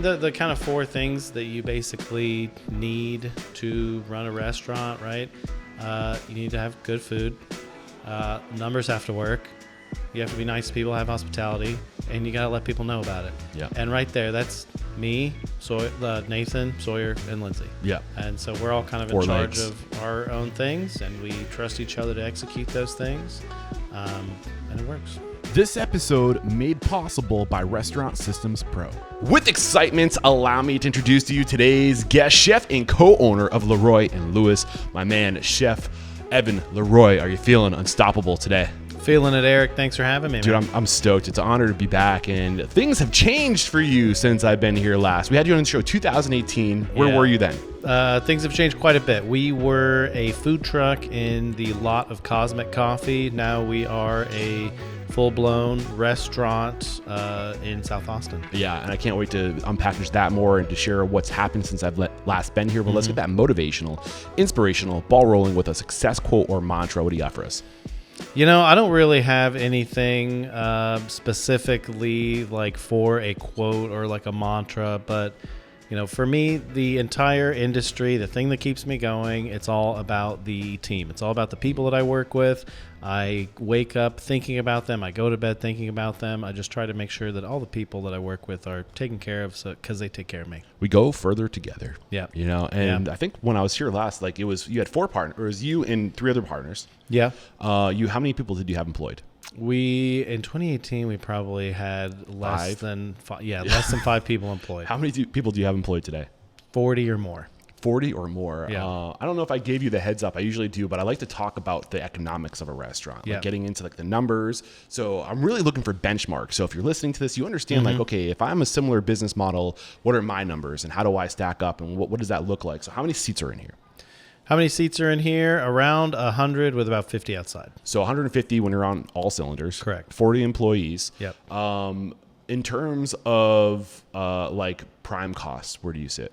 mean, the kind of four things that you basically need to run a restaurant, right? You need to have good food. Numbers have to work. You have to be nice to people, have hospitality, and you got to let people know about it. Yeah. And right there, that's me, Nathan, Sawyer, and Lindsay. Yeah. And so we're all kind of in charge of our own things, and we trust each other to execute those things, and it works. This episode made possible by Restaurant Systems Pro. With excitement, allow me to introduce to you today's guest chef and co-owner of LeRoy and Lewis, my man, Chef Evan LeRoy. Are you feeling unstoppable today? Feeling it, Eric. Thanks for having me, Dude, man. I'm stoked. It's an honor to be back, and things have changed for you since I've been here last. We had you on the show 2018. Where were you then? Things have changed quite a bit. We were a food truck in the lot of Cosmic Coffee. Now we are a full-blown restaurant in South Austin. Yeah, and I can't wait to unpackage that more and to share what's happened since I've last been here. But let's get that motivational, inspirational, ball rolling with a success quote or mantra. What do you got for us? You know, I don't really have anything specifically like for a quote or like a mantra, but you know, for me, the entire industry, the thing that keeps me going, it's all about the team. It's all about the people that I work with. I wake up thinking about them. I go to bed thinking about them. I just try to make sure that all the people that I work with are taken care of because they take care of me. We go further together. Yeah. You know, and I think when I was here last, like you had 4 partners, or it was you and 3 other partners. Yeah. How many people did you have employed? In 2018, we probably had less than 5 people employed. How many people do you have employed today? 40 or more. 40 or more. Yeah. I don't know if I gave you the heads up. I usually do, but I like to talk about the economics of a restaurant, like getting into like the numbers. So I'm really looking for benchmarks. So if you're listening to this, you understand like, okay, if I'm a similar business model, what are my numbers and how do I stack up and what does that look like? So how many seats are in here? How many seats are in here? Around 100 with about 50 outside. So 150 when you're on all cylinders. Correct. 40 employees. Yep. In terms of like prime costs, where do you sit?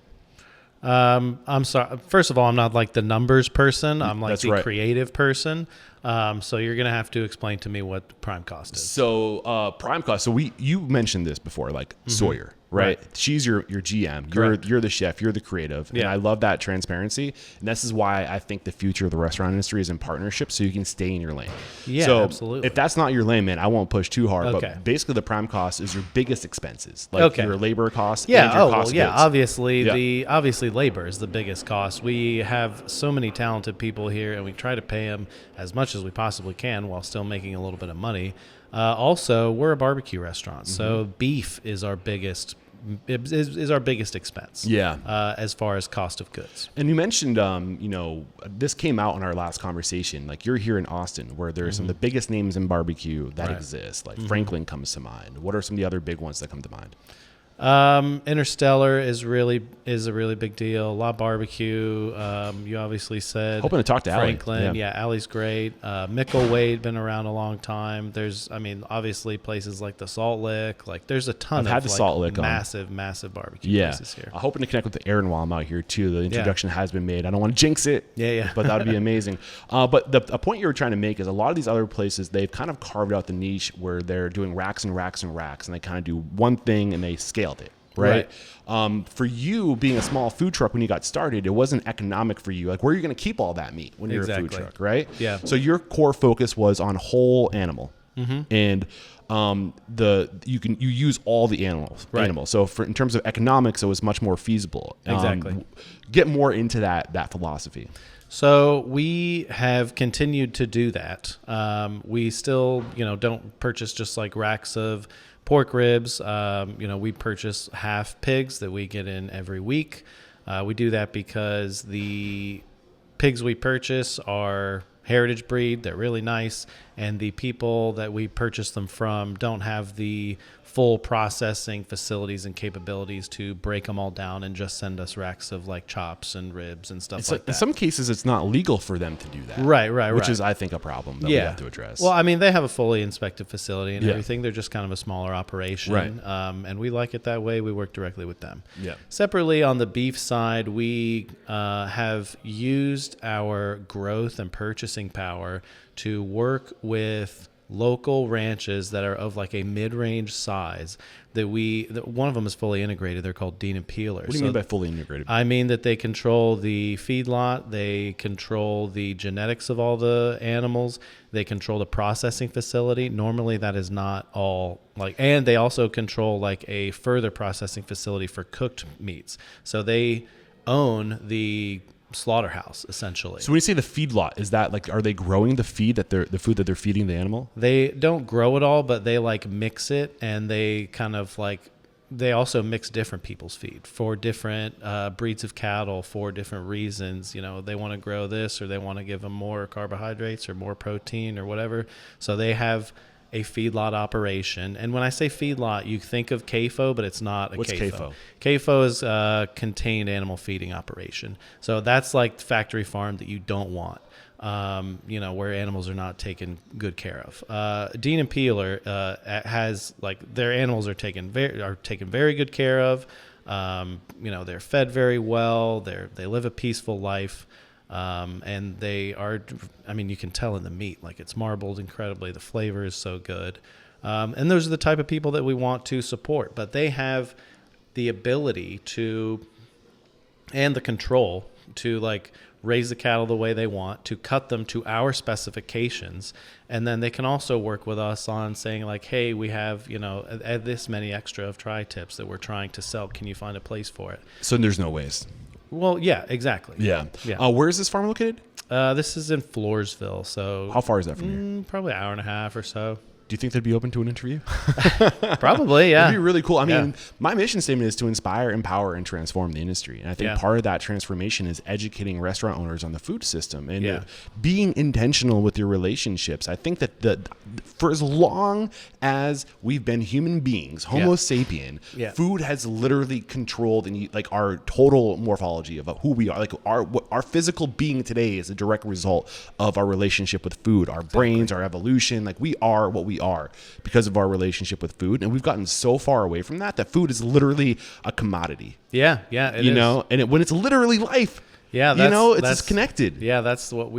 I'm sorry. First of all, I'm not like the numbers person. I'm like the creative person. So you're going to have to explain to me what prime cost is. So prime cost. So you mentioned this before, like Sawyer, right? She's your GM. You're the chef. You're the creative. Yeah. And I love that transparency. And this is why I think the future of the restaurant industry is in partnership, so you can stay in your lane. Yeah, so absolutely. If that's not your lane, man, I won't push too hard. Okay. But basically, the prime cost is your biggest expenses, like your labor costs. Yeah. And your cost of goods. Obviously, labor is the biggest cost. We have so many talented people here, and we try to pay them as much as we possibly can while still making a little bit of money. Also, we're a barbecue restaurant, so beef is our biggest expense. Yeah. As far as cost of goods. And you mentioned, this came out in our last conversation. Like you're here in Austin, where there's some of the biggest names in barbecue that exist. Like Franklin comes to mind. What are some of the other big ones that come to mind? Interstellar is a really big deal. La Barbecue. You obviously said hoping to talk to Franklin. Yeah, Allie's great. Mickle Wade been around a long time. Obviously places like the Salt Lick. Like there's a ton of the Salt Lick massive barbecue places here. I'm hoping to connect with Aaron while I'm out here too. The introduction has been made. I don't want to jinx it. Yeah. But that would be amazing. But a point you were trying to make is a lot of these other places, they've kind of carved out the niche where they're doing racks and racks and racks, and they kind of do one thing and they scale it, right? For you being a small food truck when you got started, it wasn't economic for you. Like, where are you going to keep all that meat when you're a food truck, right? Yeah. So your core focus was on whole animal, and you use all the animals. So in terms of economics, it was much more feasible. Exactly. Get more into that philosophy. So we have continued to do that. We still, don't purchase just like racks of pork ribs. We purchase half pigs that we get in every week. We do that because the pigs we purchase are heritage breed. They're really nice. And the people that we purchase them from don't have the full processing facilities and capabilities to break them all down and just send us racks of like chops and ribs and stuff like that. In some cases, it's not legal for them to do that. Right. Which is, I think, a problem that we have to address. Well, I mean, they have a fully inspected facility and everything. They're just kind of a smaller operation. Right. And we like it that way. We work directly with them. Yeah. Separately, on the beef side, we have used our growth and purchasing power to work with local ranches that are of like a mid-range size that one of them is fully integrated. They're called Dean and Peeler. What do you mean by fully integrated? I mean that they control the feedlot, they control the genetics of all the animals, they control the processing facility. Normally that is not all and they also control like a further processing facility for cooked meats. So they own the slaughterhouse essentially. So when you say the feedlot, is that like, are they growing the food that they're feeding the animal? They don't grow it all, but they like mix it, and they kind of like, they also mix different people's feed for different breeds of cattle for different reasons. You know, they want to grow this, or they want to give them more carbohydrates or more protein or whatever. So they have a feedlot operation. And when I say feedlot, you think of CAFO, but it's not a What's CAFO. CAFO? CAFO is a contained animal feeding operation. So that's like factory farm that you don't want, where animals are not taken good care of. Dean and Peeler has like, their animals are taken very good care of. They're fed very well. They live a peaceful life. And they are, you can tell in the meat, like it's marbled incredibly. The flavor is so good. And those are the type of people that we want to support, but they have the ability to, and the control to like raise the cattle the way they want, to cut them to our specifications. And then they can also work with us on saying like, hey, we have, this many extra of tri-tips that we're trying to sell. Can you find a place for it? So there's no waste. Well, yeah, exactly. Yeah. Where is this farm located? This is in Floresville. So how far is that from here? Probably an hour and a half or so. Do you think they'd be open to an interview? Probably, yeah. It'd be really cool. I mean, my mission statement is to inspire, empower, and transform the industry. And I think part of that transformation is educating restaurant owners on the food system and being intentional with your relationships. I think that for as long as we've been human beings, Homo sapien, food has literally controlled like our total morphology of who we are. Like our physical being today is a direct result of our relationship with food, our brains, our evolution. Like we are what we are because of our relationship with food, and we've gotten so far away from that food is literally a commodity. It is. And when it's literally life. Yeah, it's connected. Yeah, that's what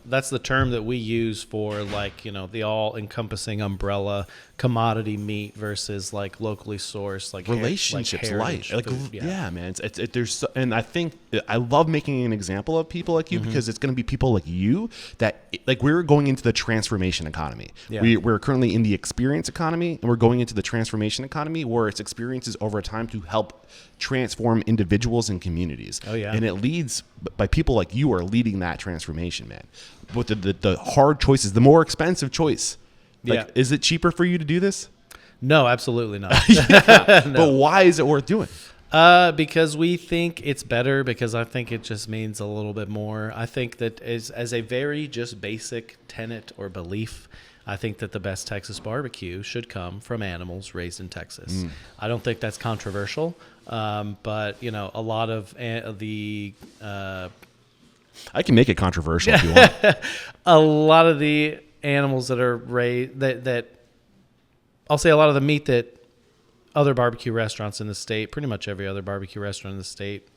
that's the term that we use for like, the all-encompassing umbrella commodity meat versus like locally sourced, like relationships, heritage like food. man, and I think I love making an example of people like you because it's going to be people like you that like we're going into the transformation economy. We're currently in the experience economy, and we're going into the transformation economy where it's experiences over time to help transform individuals and communities. And it leads by people like you are leading that transformation, man. But the hard choices, the more expensive choice. Is it cheaper for you to do this? No, absolutely not. No. But why is it worth doing? Because we think it's better, because I think it just means a little bit more. I think that as a very just basic tenet or belief, I think that the best Texas barbecue should come from animals raised in Texas. I don't think that's controversial, but a lot of the I can make it controversial if you want. A lot of the animals that are raised, that I'll say a lot of the meat that other barbecue restaurants in the state, pretty much every other barbecue restaurant in the state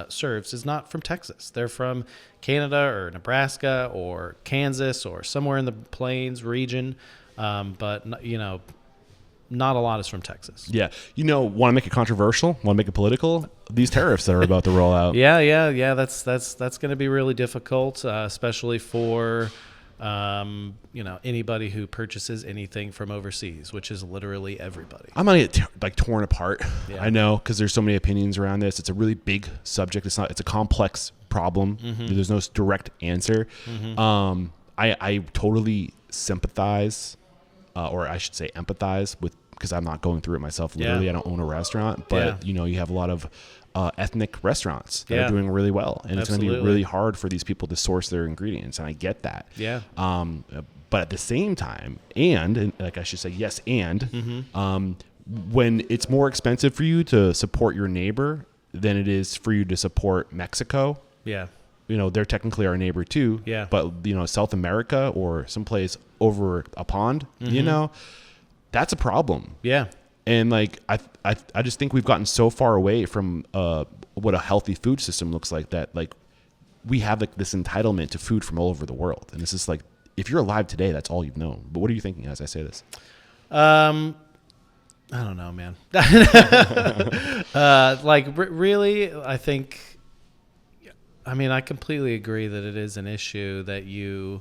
serves, is not from Texas. They're from Canada or Nebraska or Kansas or somewhere in the Plains region, but not a lot is from Texas. Yeah. Want to make it controversial? Want to make it political? These tariffs that are about to roll out. Yeah. That's going to be really difficult, especially for anybody who purchases anything from overseas, which is literally everybody. I'm gonna get torn apart. I know, because there's so many opinions around this. It's a really big subject. It's a complex problem. There's no direct answer. I totally sympathize, or I should say empathize with, because I'm not going through it myself. Literally, I don't own a restaurant, but you have a lot of ethnic restaurants that are doing really well, and it's going to be really hard for these people to source their ingredients, and I get that. But at the same time, and like I should say, yes, and when it's more expensive for you to support your neighbor than it is for you to support Mexico, they're technically our neighbor too. But South America or someplace over a pond, that's a problem. And like I just think we've gotten so far away from what a healthy food system looks like, that like we have like this entitlement to food from all over the world, and it's just like if you're alive today, that's all you've known. But what are you thinking as I say this? I don't know, man. Really, I think, I mean, I completely agree that it is an issue that you,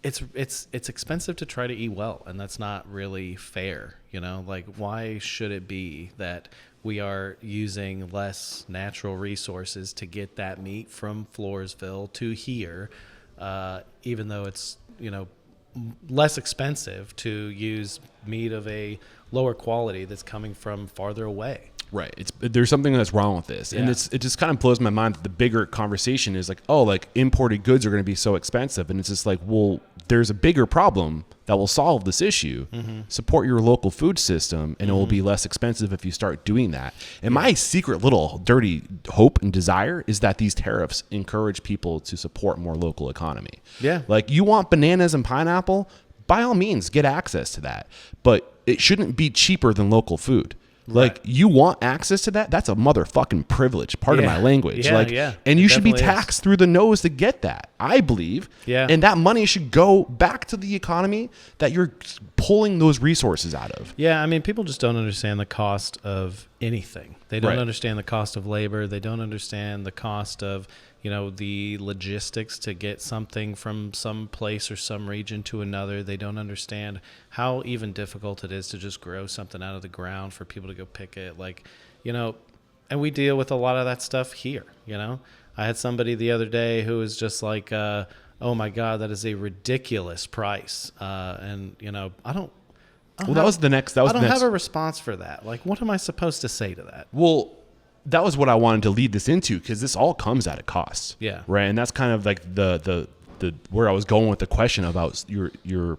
it's expensive to try to eat well, and that's not really fair. Like, why should it be that we are using less natural resources to get that meat from Floresville to here, even though it's, less expensive to use meat of a lower quality that's coming from farther away. Right. There's something that's wrong with this. And it just kind of blows my mind that the bigger conversation is like, oh, like imported goods are going to be so expensive. And it's just like, well, there's a bigger problem that will solve this issue. Support your local food system, and it will be less expensive if you start doing that. And my secret little dirty hope and desire is that these tariffs encourage people to support more local economy. Yeah. Like, you want bananas and pineapple, by all means, get access to that. But it shouldn't be cheaper than local food. Like, you want access to that? That's a motherfucking privilege. Pardon my language. And you should be taxed through the nose to get that, I believe. Yeah. And that money should go back to the economy that you're pulling those resources out of. Yeah, I mean, people just don't understand the cost of anything. They don't understand the cost of labor. They don't understand the cost of, the logistics to get something from some place or some region to another. They don't understand how even difficult it is to just grow something out of the ground for people to go pick it. Like, and we deal with a lot of that stuff here. I had somebody the other day who was just like, oh my God, that is a ridiculous price. And, I don't have a response for that. Like, what am I supposed to say to that? Well, that was what I wanted to lead this into, because this all comes at a cost. Yeah. Right. And that's kind of like the where I was going with the question about you're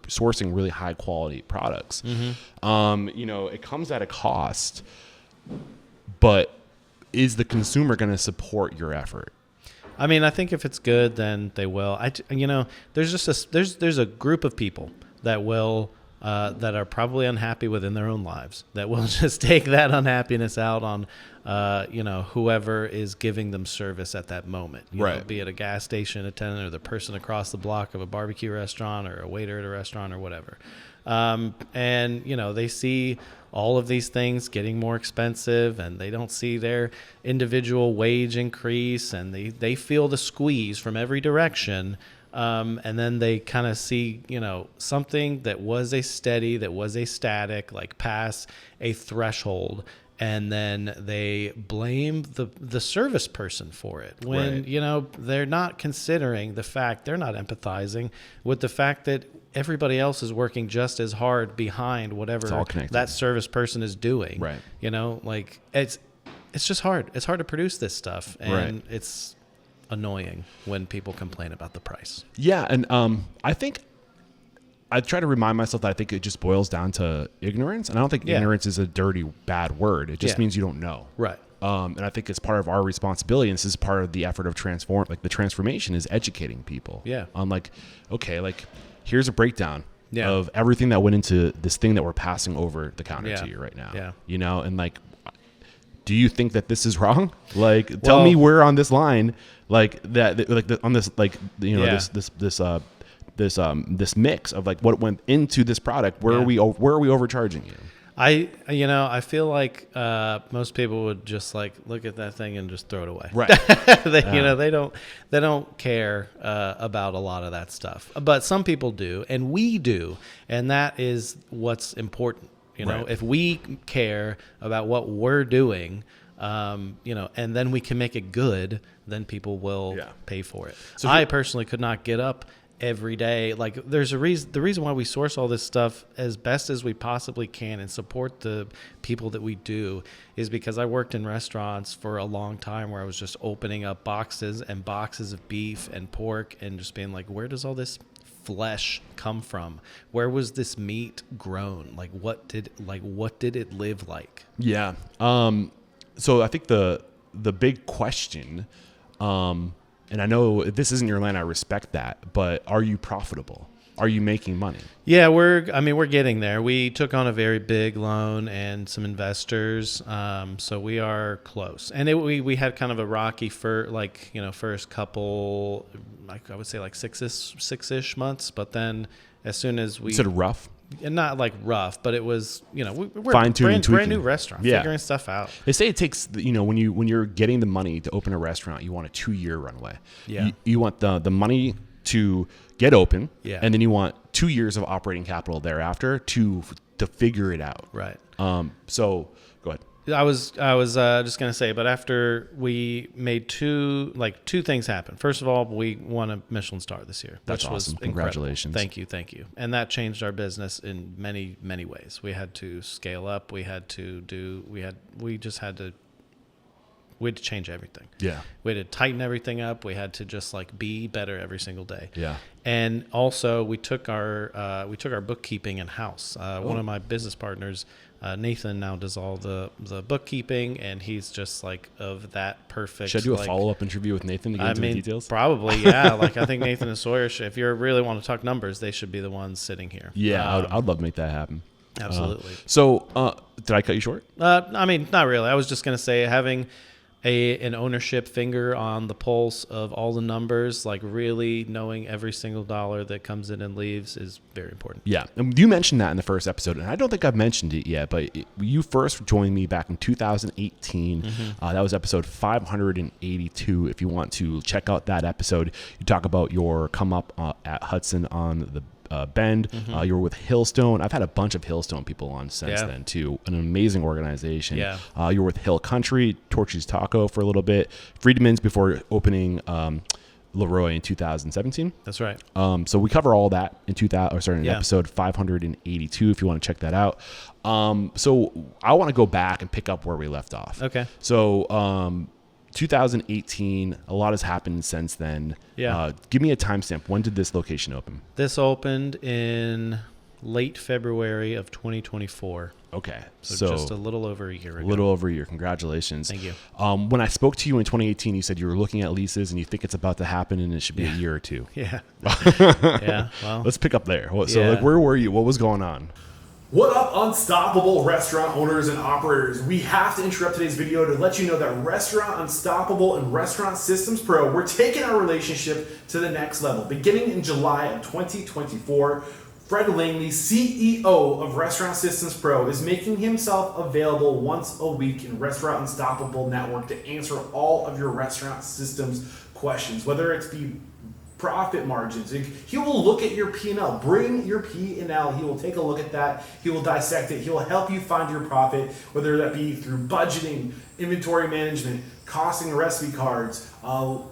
sourcing really high quality products. It comes at a cost, but is the consumer going to support your effort? I mean, I think if it's good, then they will. There's just there's a group of people that will that are probably unhappy within their own lives, that will just take that unhappiness out on whoever is giving them service at that moment. Be it a gas station attendant or the person across the block of a barbecue restaurant or a waiter at a restaurant or whatever. And they see all of these things getting more expensive, and they don't see their individual wage increase, and they feel the squeeze from every direction. And then they kind of see, something that was a steady, that was a static, like pass a threshold, and then they blame the service person for it when, they're not considering the fact, they're not empathizing with the fact that everybody else is working just as hard behind whatever that service person is doing. Right. Like it's just hard. It's hard to produce this stuff, and it's annoying when people complain about the price. Yeah. And I think I try to remind myself that I think it just boils down to ignorance. And I don't think ignorance is a dirty, bad word. It just means you don't know. Right. And I think it's part of our responsibility. And this is part of the effort of the transformation is educating people. Yeah. On here's a breakdown of everything that went into this thing that we're passing over the counter to you right now. Yeah. And do you think that this is wrong? Tell me where on this line, this mix of what went into this product, where are we overcharging you? I feel like most people would just look at that thing and just throw it away. Right. They don't care about a lot of that stuff, but some people do, and we do, and that is what's important. If we care about what we're doing, and then we can make it good, then people will pay for it. So I personally could not get up every day. There's a reason. The reason why we source all this stuff as best as we possibly can and support the people that we do is because I worked in restaurants for a long time where I was just opening up boxes and boxes of beef and pork and just being like, where does all this flesh come from? Where was this meat grown? What did it live like? Yeah. So I think the big question, and I know this isn't your line, I respect that, but are you profitable? Are you making money? Yeah, we're getting there. We took on a very big loan and some investors, so we are close. And we had kind of a rocky first couple I would say like six-ish months. But then as soon as we You said rough? and not like rough, but it was, we're Fine-tuning, brand new tweaking. restaurant, Yeah. figuring stuff out. They say it takes, when you're getting the money to open a restaurant, you want a 2-year runway. Yeah. You want the money to get open, Yeah. and then you want 2 years of operating capital thereafter to figure it out. Right. So go ahead. I was just gonna say, but after we made two things happen. First of all, we won a Michelin star this year. That's which was awesome. incredible. Congratulations. Thank you. And that changed our business in many, many ways. We had to scale up. We had to change everything. Yeah. We had to tighten everything up. We had to just be better every single day. Yeah. And also we took our bookkeeping in house. One of my business partners, Nathan, now does all the bookkeeping, and he's just of that perfect. Should I do a follow-up interview with Nathan to get into the details? Probably, yeah. I think Nathan and Sawyer, if you really want to talk numbers, they should be the ones sitting here. Yeah, I'd love to make that happen. Absolutely. Did I cut you short? Not really. I was just going to say having an ownership finger on the pulse of all the numbers, really knowing every single dollar that comes in and leaves is very important. Yeah. And you mentioned that in the first episode, and I don't think I've mentioned it yet, but you first joined me back in 2018. That was episode 582. If you want to check out that episode, you talk about your come up at Hudson on the Bend. You were with Hillstone. I've had a bunch of Hillstone people on since then too. An amazing organization. Yeah. You were with Hill Country, Torchy's Taco for a little bit, Friedman's before opening LeRoy in 2017. That's right. So we cover all that in episode 582 if you want to check that out. So I want to go back and pick up where we left off. Okay. So 2018, a lot has happened since then. Yeah. Give me a timestamp. When did this location open? This opened in late February of 2024. Okay. So just a little over a year ago. A little over a year. Congratulations. Thank you. When I spoke to you in 2018, you said you were looking at leases and you think it's about to happen and it should be a year or two. Yeah. Yeah. Well, let's pick up there. So where were you? What was going on? What up, Unstoppable restaurant owners and operators? We have to interrupt today's video to let you know that Restaurant Unstoppable and Restaurant Systems Pro, we're taking our relationship to the next level. Beginning in July of 2024, Fred Langley, CEO of Restaurant Systems Pro, is making himself available once a week in Restaurant Unstoppable Network to answer all of your restaurant systems questions, whether it's be profit margins. He will look at your P&L. Bring your P&L. He will take a look at that. He will dissect it. He will help you find your profit, whether that be through budgeting, inventory management, costing recipe cards,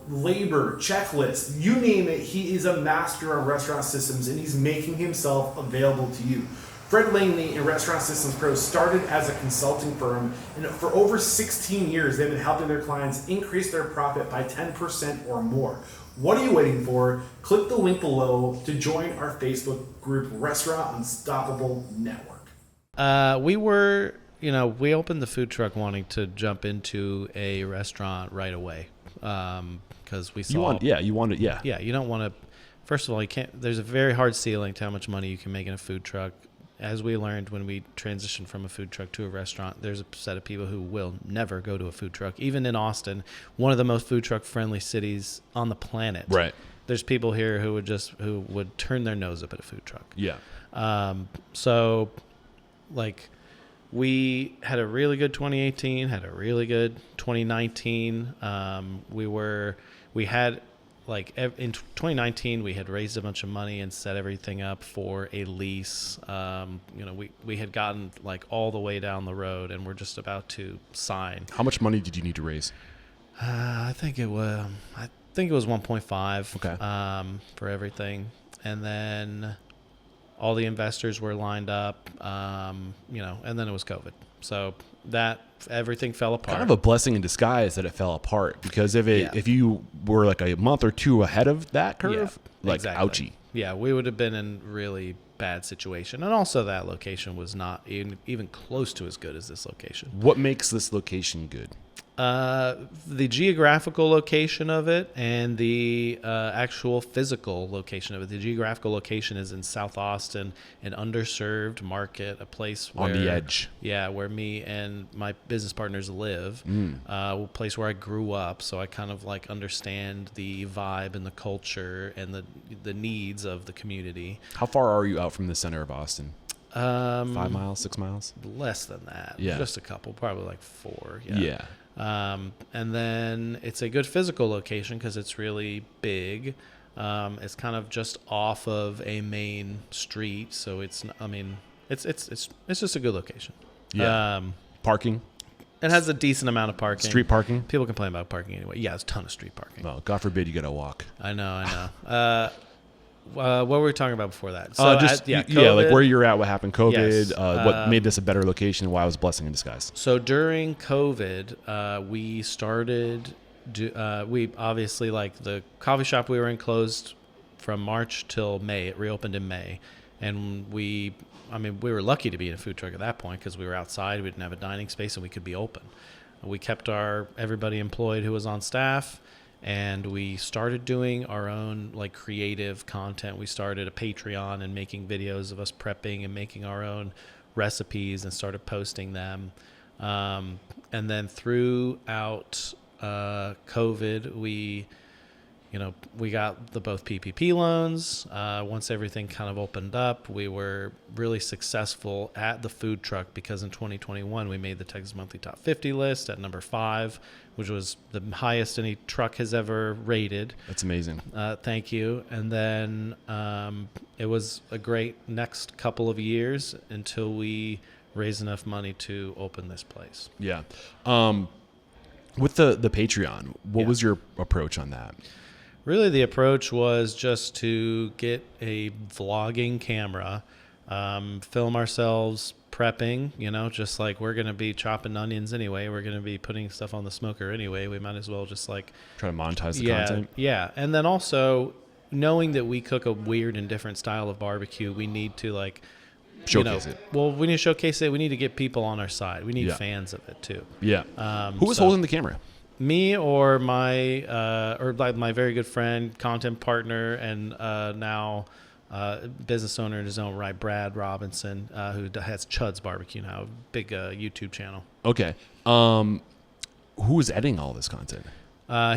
labor, checklists, you name it. He is a master of restaurant systems, and he's making himself available to you. Fred Langley and Restaurant Systems Pro started as a consulting firm, and for over 16 years, they've been helping their clients increase their profit by 10% or more. What are you waiting for? Click the link below to join our Facebook group, Restaurant Unstoppable Network. We opened the food truck wanting to jump into a restaurant right away because we saw. You don't want to. First of all, you can't. There's a very hard ceiling to how much money you can make in a food truck. As we learned when we transitioned from a food truck to a restaurant, there's a set of people who will never go to a food truck. Even in Austin, one of the most food truck friendly cities on the planet. Right. There's people here who would turn their nose up at a food truck. Yeah. We had a really good 2018, had a really good 2019. In 2019, we had raised a bunch of money and set everything up for a lease. We had gotten all the way down the road, and we're just about to sign. How much money did you need to raise? I think it was 1.5. Okay. For everything, and then all the investors were lined up. And then it was COVID, so that everything fell apart. Kind of a blessing in disguise that it fell apart, because if you were a month or two ahead of that curve, exactly. Ouchie. Yeah, we would have been in really bad situation, and also that location was not even close to as good as this location. What makes this location good? The geographical location of it and the actual physical location of it. The geographical location is in South Austin, an underserved market, a place where, On the edge. Yeah, where me and my business partners live. A place where I grew up, so I kind of like understand the vibe and the culture and the needs of the community. How far are you out from the center of Austin? 5 miles, 6 miles? Less than that. Yeah. Just a couple, probably like 4. Yeah. And then it's a good physical location because it's really big. It's kind of just off of a main street, so it's just a good location. Yeah. Parking? It has a decent amount of parking. Street parking? People complain about parking anyway. Yeah, it's a ton of street parking. Well, God forbid you got to walk. I know. What were we talking about before that? So COVID, like where you're at, what happened, COVID, Yes. what made this a better location, and why it was a blessing in disguise. So during COVID, we started. We obviously, like, the coffee shop we were in closed from March till May. It reopened in May, and we were lucky to be in a food truck at that point because we were outside. We didn't have a dining space, and we could be open. We kept everybody employed who was on staff. And we started doing our own like creative content. We started a Patreon and making videos of us prepping and making our own recipes and started posting them. And then throughout COVID, we got both PPP loans. Once everything kind of opened up, we were really successful at the food truck because in 2021 we made the Texas Monthly Top 50 list at number 5, which was the highest any truck has ever rated. That's amazing. Thank you. And then it was a great next couple of years until we raised enough money to open this place. Yeah. With the Patreon, what was your approach on that? Really, the approach was just to get a vlogging camera, film ourselves prepping, just like we're going to be chopping onions anyway. We're going to be putting stuff on the smoker anyway. We might as well just like try to monetize the content. Yeah. And then also knowing that we cook a weird and different style of barbecue, we need to like showcase it. Well, we need to showcase it. We need to get people on our side. We need fans of it too. Yeah. Who was holding the camera? Me or my very good friend, content partner, and now business owner in his own right, Brad Robinson, who has Chud's Barbecue now, a big YouTube channel. Okay. Who was editing all this content?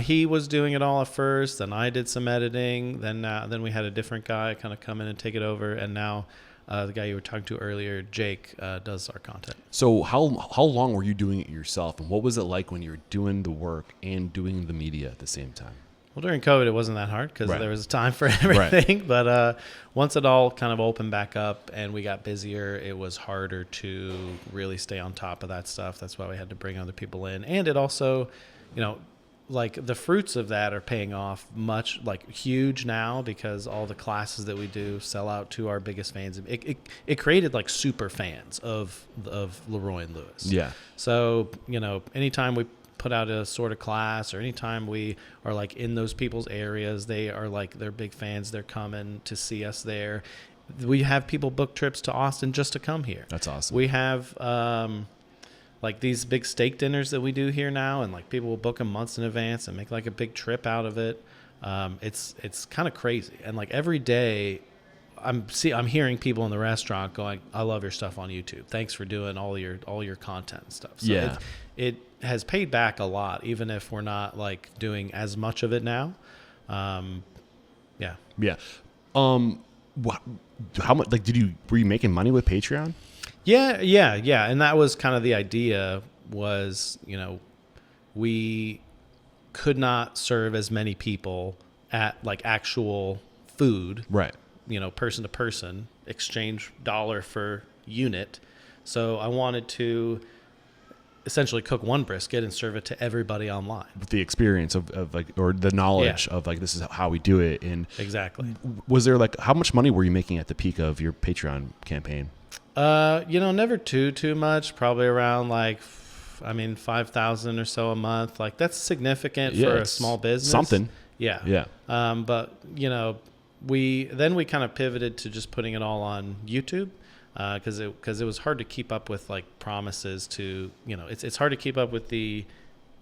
He was doing it all at first, then I did some editing, then we had a different guy kind of come in and take it over, and now the guy you were talking to earlier, Jake, does our content. So how long were you doing it yourself, and what was it like when you were doing the work and doing the media at the same time? Well, during COVID, it wasn't that hard because there was time for everything. Right. But once it all kind of opened back up and we got busier, it was harder to really stay on top of that stuff. That's why we had to bring other people in. And it also, like the fruits of that are paying off huge now because all the classes that we do sell out to our biggest fans. It created like super fans of LeRoy and Lewis. Yeah. So, anytime we put out a sort of class or anytime we are like in those people's areas, they are like, they're big fans. They're coming to see us there. We have people book trips to Austin just to come here. That's awesome. We have, like these big steak dinners that we do here now, and like people will book them months in advance and make like a big trip out of it. It's kind of crazy. And like every day I'm hearing people in the restaurant going, I love your stuff on YouTube. Thanks for doing all your content and stuff. So yeah. It has paid back a lot, even if we're not like doing as much of it now. Yeah. Yeah. How much, like, were you making money with Patreon? Yeah. And that was kind of the idea was, we could not serve as many people at like actual food. Right. Person to person, exchange dollar for unit. So I wanted to essentially cook one brisket and serve it to everybody online. With the experience of like, or the knowledge of like, this is how we do it. And exactly. Was there like, how much money were you making at the peak of your Patreon campaign? Never too much, probably around like, 5,000 or so a month. Like that's significant for a small business. Something. Yeah. Yeah. But we kind of pivoted to just putting it all on YouTube. Because it was hard to keep up with like promises to, it's hard to keep up with the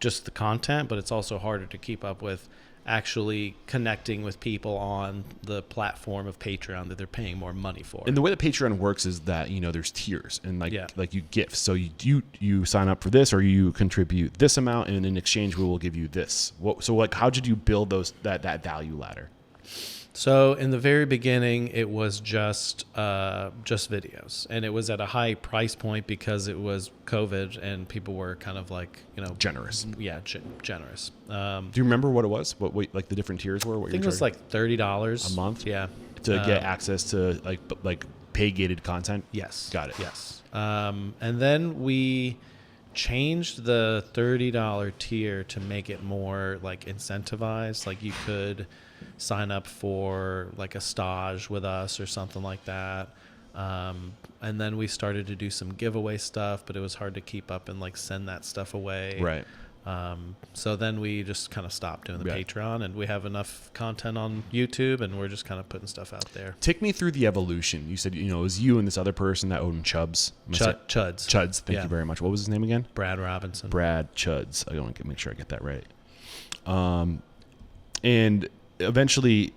just the content, but it's also harder to keep up with actually connecting with people on the platform of Patreon that they're paying more money for. And the way that Patreon works is that, there's tiers and Yeah. like you gifts. So you sign up for this, or you contribute this amount, and in exchange we will give you this. How did you build that value ladder? So in the very beginning, it was just videos, and it was at a high price point because it was COVID and people were kind of like, Generous. Yeah, generous. Do you remember what it was? What like the different tiers were? I think it was like $30 a month. Yeah, to get access to like pay gated content. Yes. Got it. Yes. And then we changed the $30 tier to make it more like incentivized. Like you could sign up for like a stage with us or something like that. And then we started to do some giveaway stuff, but it was hard to keep up and like send that stuff away. Right. So then we just kind of stopped doing the Yeah. Patreon, and we have enough content on YouTube, and we're just kind of putting stuff out there. Take me through the evolution. You said, it was you and this other person that owned Chubbs. Chuds. Chuds. Thank Yeah. you very much. What was his name again? Brad Robinson. Brad Chuds. I want to make sure I get that right. And eventually,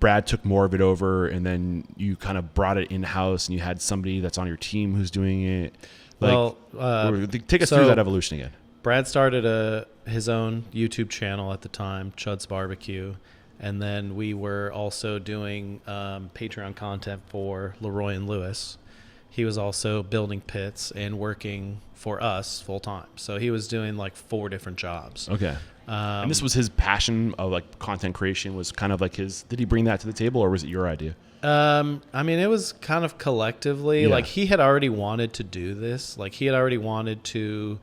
Brad took more of it over, and then you kind of brought it in-house, and you had somebody that's on your team who's doing it. Take us through that evolution again. Brad started his own YouTube channel at the time, Chud's Barbecue, and then we were also doing Patreon content for LeRoy and Lewis. He was also building pits and working for us full time. So he was doing like 4 different jobs. Okay. And this was his passion of like content creation, was kind of like his. Did he bring that to the table, or was it your idea? I mean, it was kind of collectively. Yeah. Like he had already wanted to do this. Like he had already wanted to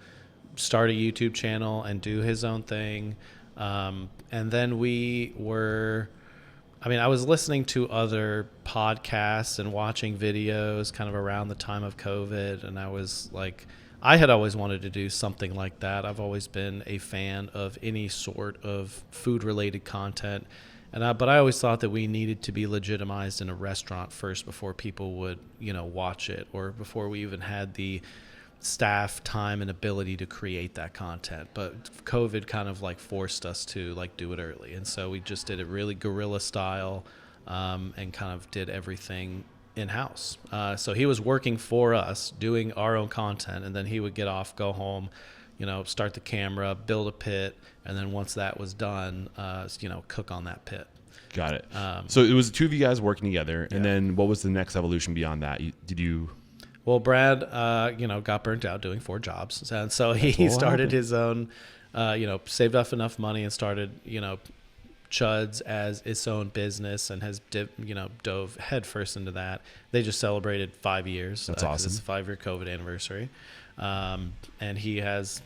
start a YouTube channel and do his own thing. And then I was listening to other podcasts and watching videos kind of around the time of COVID. And I had always wanted to do something like that. I've always been a fan of any sort of food related content. But I always thought that we needed to be legitimized in a restaurant first before people would, watch it, or before we even had the staff, time, and ability to create that content. But COVID kind of like forced us to like do it early, and so we just did it really guerrilla style, and kind of did everything in-house. So he was working for us, doing our own content, and then he would get off, go home, start the camera, build a pit, and then once that was done, cook on that pit. Got it. So it was the two of you guys working together, and Yeah. then what was the next evolution beyond that? Well, Brad, got burnt out doing 4 jobs, and so he started his own, saved up enough money and started, Chuds as its own business, and has dove headfirst into that. They just celebrated 5 years. That's awesome. It's a 5-year COVID anniversary, and he has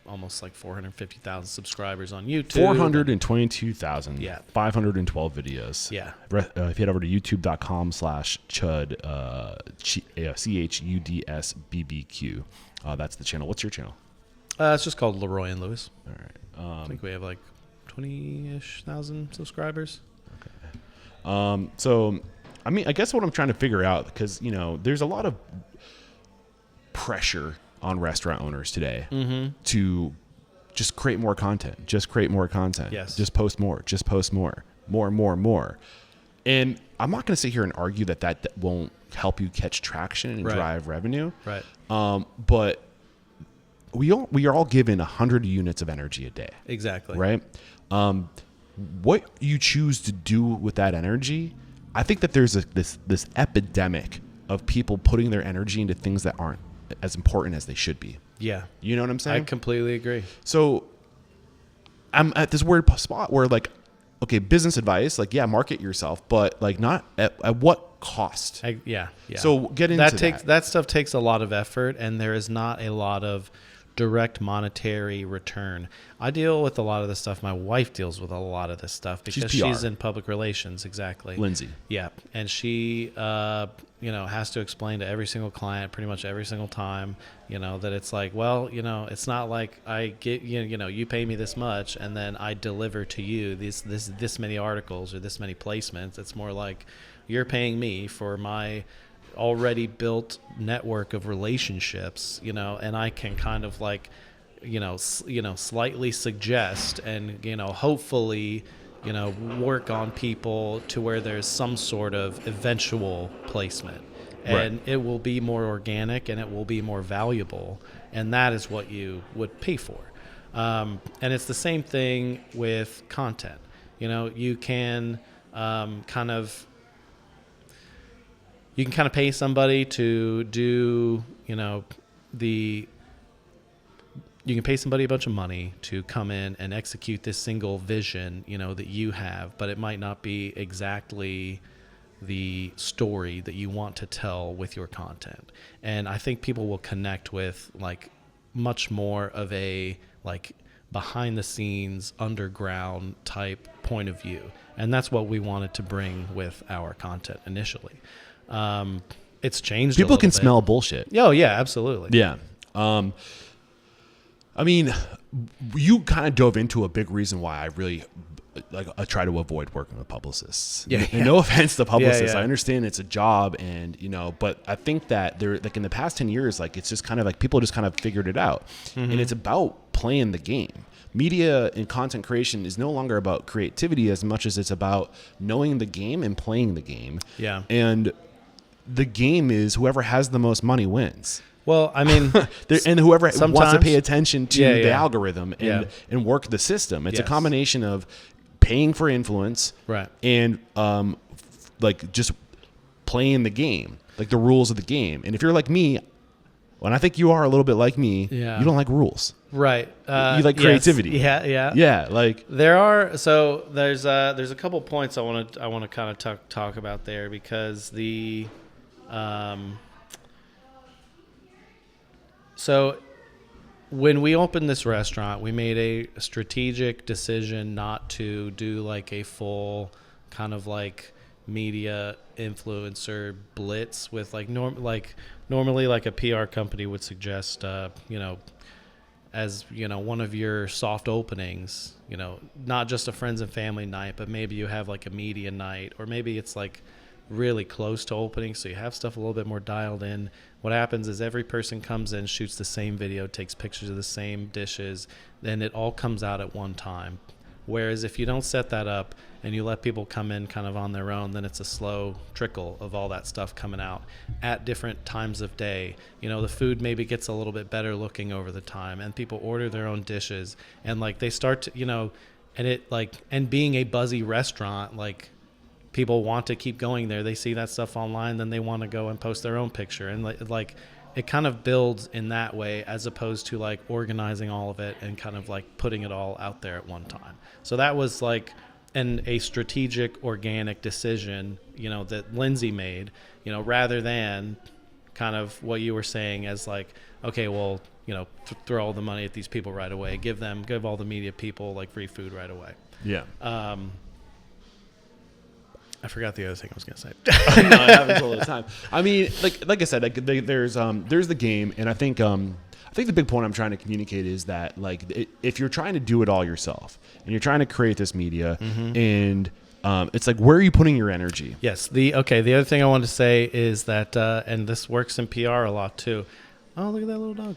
almost like 450,000 subscribers on YouTube. 422,000. Yeah. 512 videos. Yeah. If you head over to youtube.com/Chud, CHUDSBBQ, that's the channel. What's your channel? It's just called LeRoy and Lewis. All right. I think we have like 20-ish thousand subscribers. So, I guess what I'm trying to figure out, because, there's a lot of pressure on restaurant owners today to just create more content, Yes. just post more, more. And I'm not going to sit here and argue that won't help you catch traction and Right. drive revenue. Right. But we are all given 100 units of energy a day. Exactly. Right. What you choose to do with that energy, I think that there's this epidemic of people putting their energy into things that aren't as important as they should be. Yeah. You know what I'm I saying? completely agree. So I'm at this weird spot where, like, okay, business advice, like, yeah, market yourself, but like not at what cost? Yeah. So get into that. That stuff takes a lot of effort, and there is not a lot of direct monetary return. I deal with a lot of this stuff. My wife deals with a lot of this stuff because she's in public relations. Exactly. Lindsay. Yeah. And she, has to explain to every single client pretty much every single time, that it's like, well, it's not like I get, you pay me this much and then I deliver to you this many articles or this many placements. It's more like you're paying me for my already built network of relationships, and I can kind of like slightly suggest and, hopefully, work on people to where there's some sort of eventual placement. And it will be more organic and it will be more valuable. And that is what you would pay for. And it's the same thing with content. You can kind of pay somebody to do, you can pay somebody a bunch of money to come in and execute this single vision, that you have, but it might not be exactly the story that you want to tell with your content. And I think people will connect with like much more of a like behind the scenes underground type point of view. And that's what we wanted to bring with our content initially. It's changed. People can bit. smell bullshit. Oh yeah, absolutely. Yeah. I mean, you kind of dove into a big reason why I really I try to avoid working with publicists. Yeah. And no offense to publicists. Yeah. I understand it's a job and, but I think that they're like in the past 10 years, like it's just kind of like people just kind of figured it out. Mm-hmm. And it's about playing the game. Media and content creation is no longer about creativity as much as it's about knowing the game and playing the game. Yeah. And the game is whoever has the most money wins. Well, I mean, and whoever wants to pay attention to the algorithm and work the system. It's a combination of paying for influence, right, and like just playing the game, like the rules of the game. And if you're like me, and I think you are a little bit like me, you don't like rules, right? You like creativity, yeah. Like there's a couple points I want to kind of talk about there because So when we opened this restaurant, we made a strategic decision not to do like a full kind of like media influencer blitz with like normally like a PR company would suggest, as one of your soft openings, not just a friends and family night, but maybe you have like a media night, or maybe it's like really close to opening, so you have stuff a little bit more dialed in. What happens is every person comes in, shoots the same video, takes pictures of the same dishes, then it all comes out at one time. Whereas if you don't set that up and you let people come in kind of on their own, then it's a slow trickle of all that stuff coming out at different times of day. The food maybe gets a little bit better looking over the time, and people order their own dishes, and like they start to, and being a buzzy restaurant, like people want to keep going there. They see that stuff online, then they want to go and post their own picture. And like it kind of builds in that way, as opposed to like organizing all of it and kind of like putting it all out there at one time. So that was like a strategic, organic decision, that Lindsay made, rather than kind of what you were saying as like, okay, well, throw all the money at these people right away, give all the media people like free food right away. Yeah. I forgot the other thing I was going to say. No, it happens all the time. I mean, like I said, like there's the game, and I think the big point I'm trying to communicate is that like if you're trying to do it all yourself and you're trying to create this media, and it's like, where are you putting your energy? Yes. The other thing I wanted to say is that, and this works in PR a lot too. Oh, look at that little dog.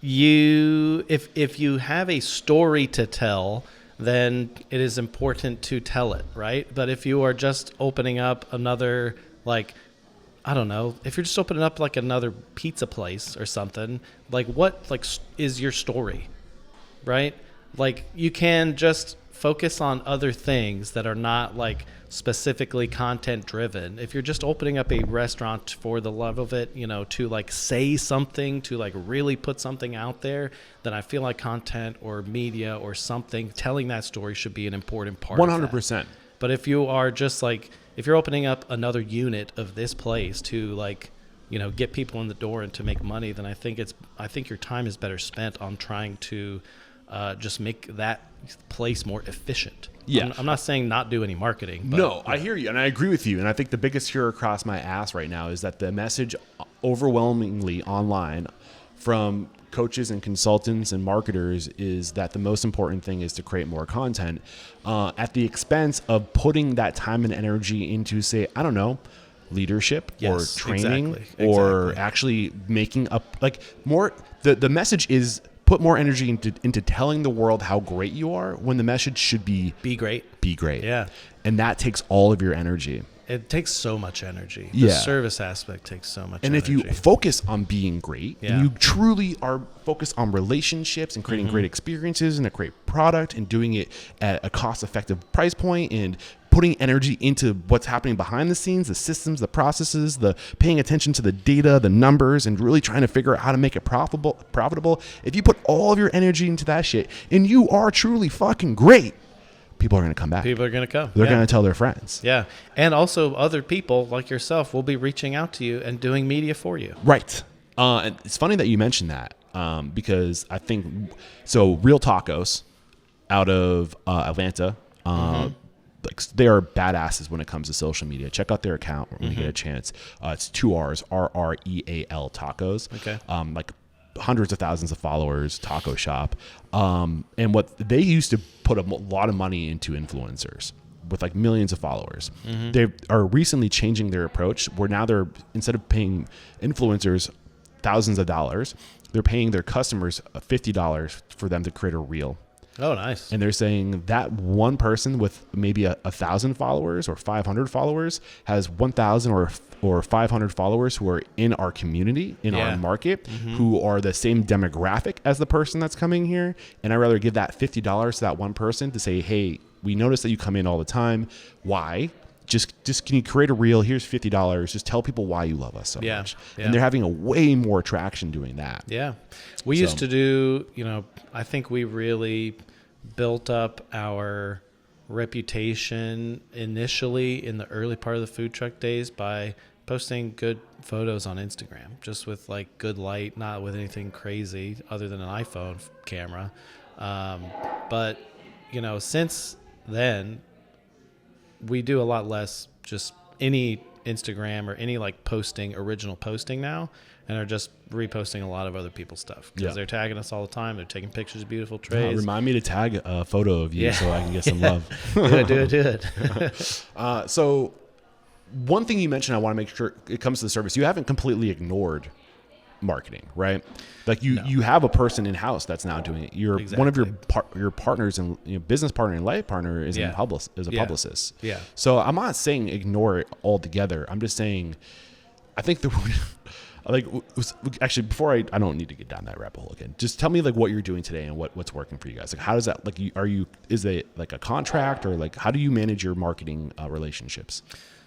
If you have a story to tell, then it is important to tell it, right? But if you are just opening up another, like, I don't know, if you're just opening up like another pizza place or something, like what like is your story, right? Like you can just focus on other things that are not like specifically content driven. If you're just opening up a restaurant for the love of it, to like say something, to like really put something out there, then I feel like content or media or something telling that story should be an important part 100%. of that. But if you are just like, if you're opening up another unit of this place to like, get people in the door and to make money, then I think your time is better spent on trying to just make that place more efficient. Yeah. I'm not saying not do any marketing. But, no, I hear you, and I agree with you. And I think the biggest fear across my ass right now is that the message overwhelmingly online from coaches and consultants and marketers is that the most important thing is to create more content at the expense of putting that time and energy into, say, I don't know, leadership Yes, or training exactly. or actually making up like more. The message is put more energy into telling the world how great you are when the message should be great. be great. Yeah. And that takes all of your energy. It takes so much energy. Yeah. The service aspect takes so much And energy. if you focus on being great Yeah. and you truly are focused on relationships and creating great experiences and a great product and doing it at a cost-effective price point and putting energy into what's happening behind the scenes, the systems, the processes, the paying attention to the data, the numbers, and really trying to figure out how to make it profitable. If you put all of your energy into that shit and you are truly fucking great, people are going to come back. People are going to come. They're going to tell their friends. Yeah. And also other people like yourself will be reaching out to you and doing media for you. Right. And it's funny that you mentioned that because I think, so Real Tacos out of Atlanta, like they are badasses when it comes to social media. Check out their account when you get a chance. It's 2 R's, RREAL Tacos. Okay. Like hundreds of thousands of followers, taco shop. And what they used to put a lot of money into influencers with like millions of followers. They are recently changing their approach where now they're, instead of paying influencers thousands of dollars, they're paying their customers $50 for them to create a reel. Oh, nice. And they're saying that one person with maybe 1,000 followers or 500 followers has 1,000 or 500 followers who are in our community, in our market, who are the same demographic as the person that's coming here. And I'd rather give that $50 to that one person to say, hey, we notice that you come in all the time. Why? Just can you create a reel? Here's $50. Just tell people why you love us so much. Yeah. And they're having a way more traction doing that. Yeah. We used to do, I think we really built up our reputation initially in the early part of the food truck days by posting good photos on Instagram, just with like good light, not with anything crazy other than an iPhone camera. But, since then, we do a lot less just any Instagram or any like original posting now, and are just reposting a lot of other people's stuff because they're tagging us all the time. They're taking pictures of beautiful trays. Remind me to tag a photo of you so I can get some love. Do it. So one thing you mentioned, I want to make sure it comes to the service. You haven't completely ignored marketing, right? Like you have a person in house that's now doing it. You're one of your partners and business partner and life partner is a publicist. Yeah. So I'm not saying ignore it altogether. I'm just saying, I think actually before I don't need to get down that rabbit hole again. Just tell me like what you're doing today and what's working for you guys. Like how does that is it like a contract or like how do you manage your marketing relationships?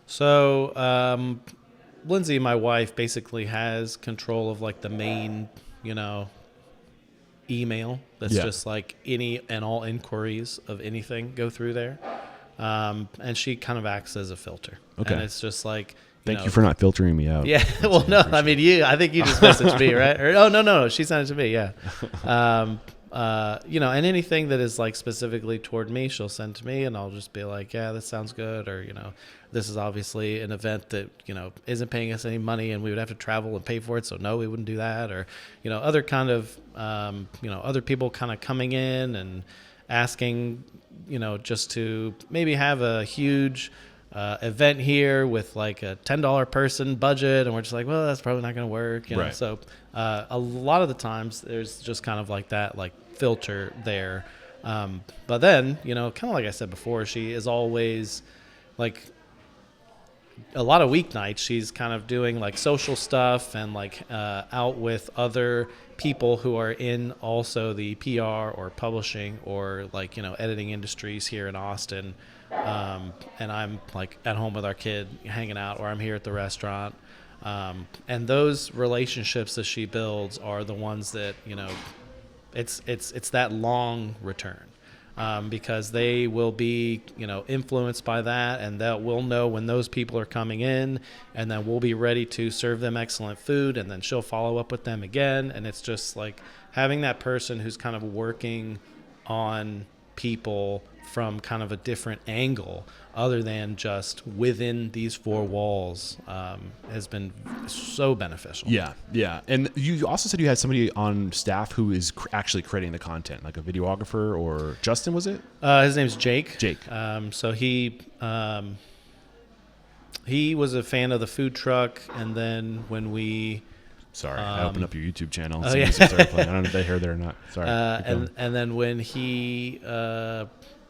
So Lindsay, my wife, basically has control of like the main, email. That's just like any and all inquiries of anything go through there. And she kind of acts as a filter. Okay. And it's just like, Thank you for not filtering me out. Yeah. Well, no, I mean, I think you just messaged me, right? Or, no. She sent it to me. Yeah. And anything that is like specifically toward me, she'll send to me and I'll just be like, yeah, this sounds good. Or, this is obviously an event that, isn't paying us any money and we would have to travel and pay for it. So no, we wouldn't do that. Or, other kind of, other people kind of coming in and asking, just to maybe have a huge event here with like a $10 person budget, and we're just like, well, that's probably not going to work. Right. So a lot of the times there's just kind of like that like filter there. But then, kind of like I said before, she is always like a lot of weeknights. She's kind of doing like social stuff and like out with other people who are in also the PR or publishing or like, editing industries here in Austin. And I'm like at home with our kid hanging out, or I'm here at the restaurant. And those relationships that she builds are the ones that, it's that long return, because they will be, influenced by that, and that we'll know when those people are coming in, and then we'll be ready to serve them excellent food, and then she'll follow up with them again. And it's just like having that person who's kind of working on people from kind of a different angle other than just within these four walls has been so beneficial. Yeah. And you also said you had somebody on staff who is actually creating the content, like a videographer, or Justin, was it? His name's Jake. Jake. So he he was a fan of the food truck, and then when we Sorry, I opened up your YouTube channel. And oh, some yeah. music started playing. I don't know if they heard it or not. Sorry. and then when he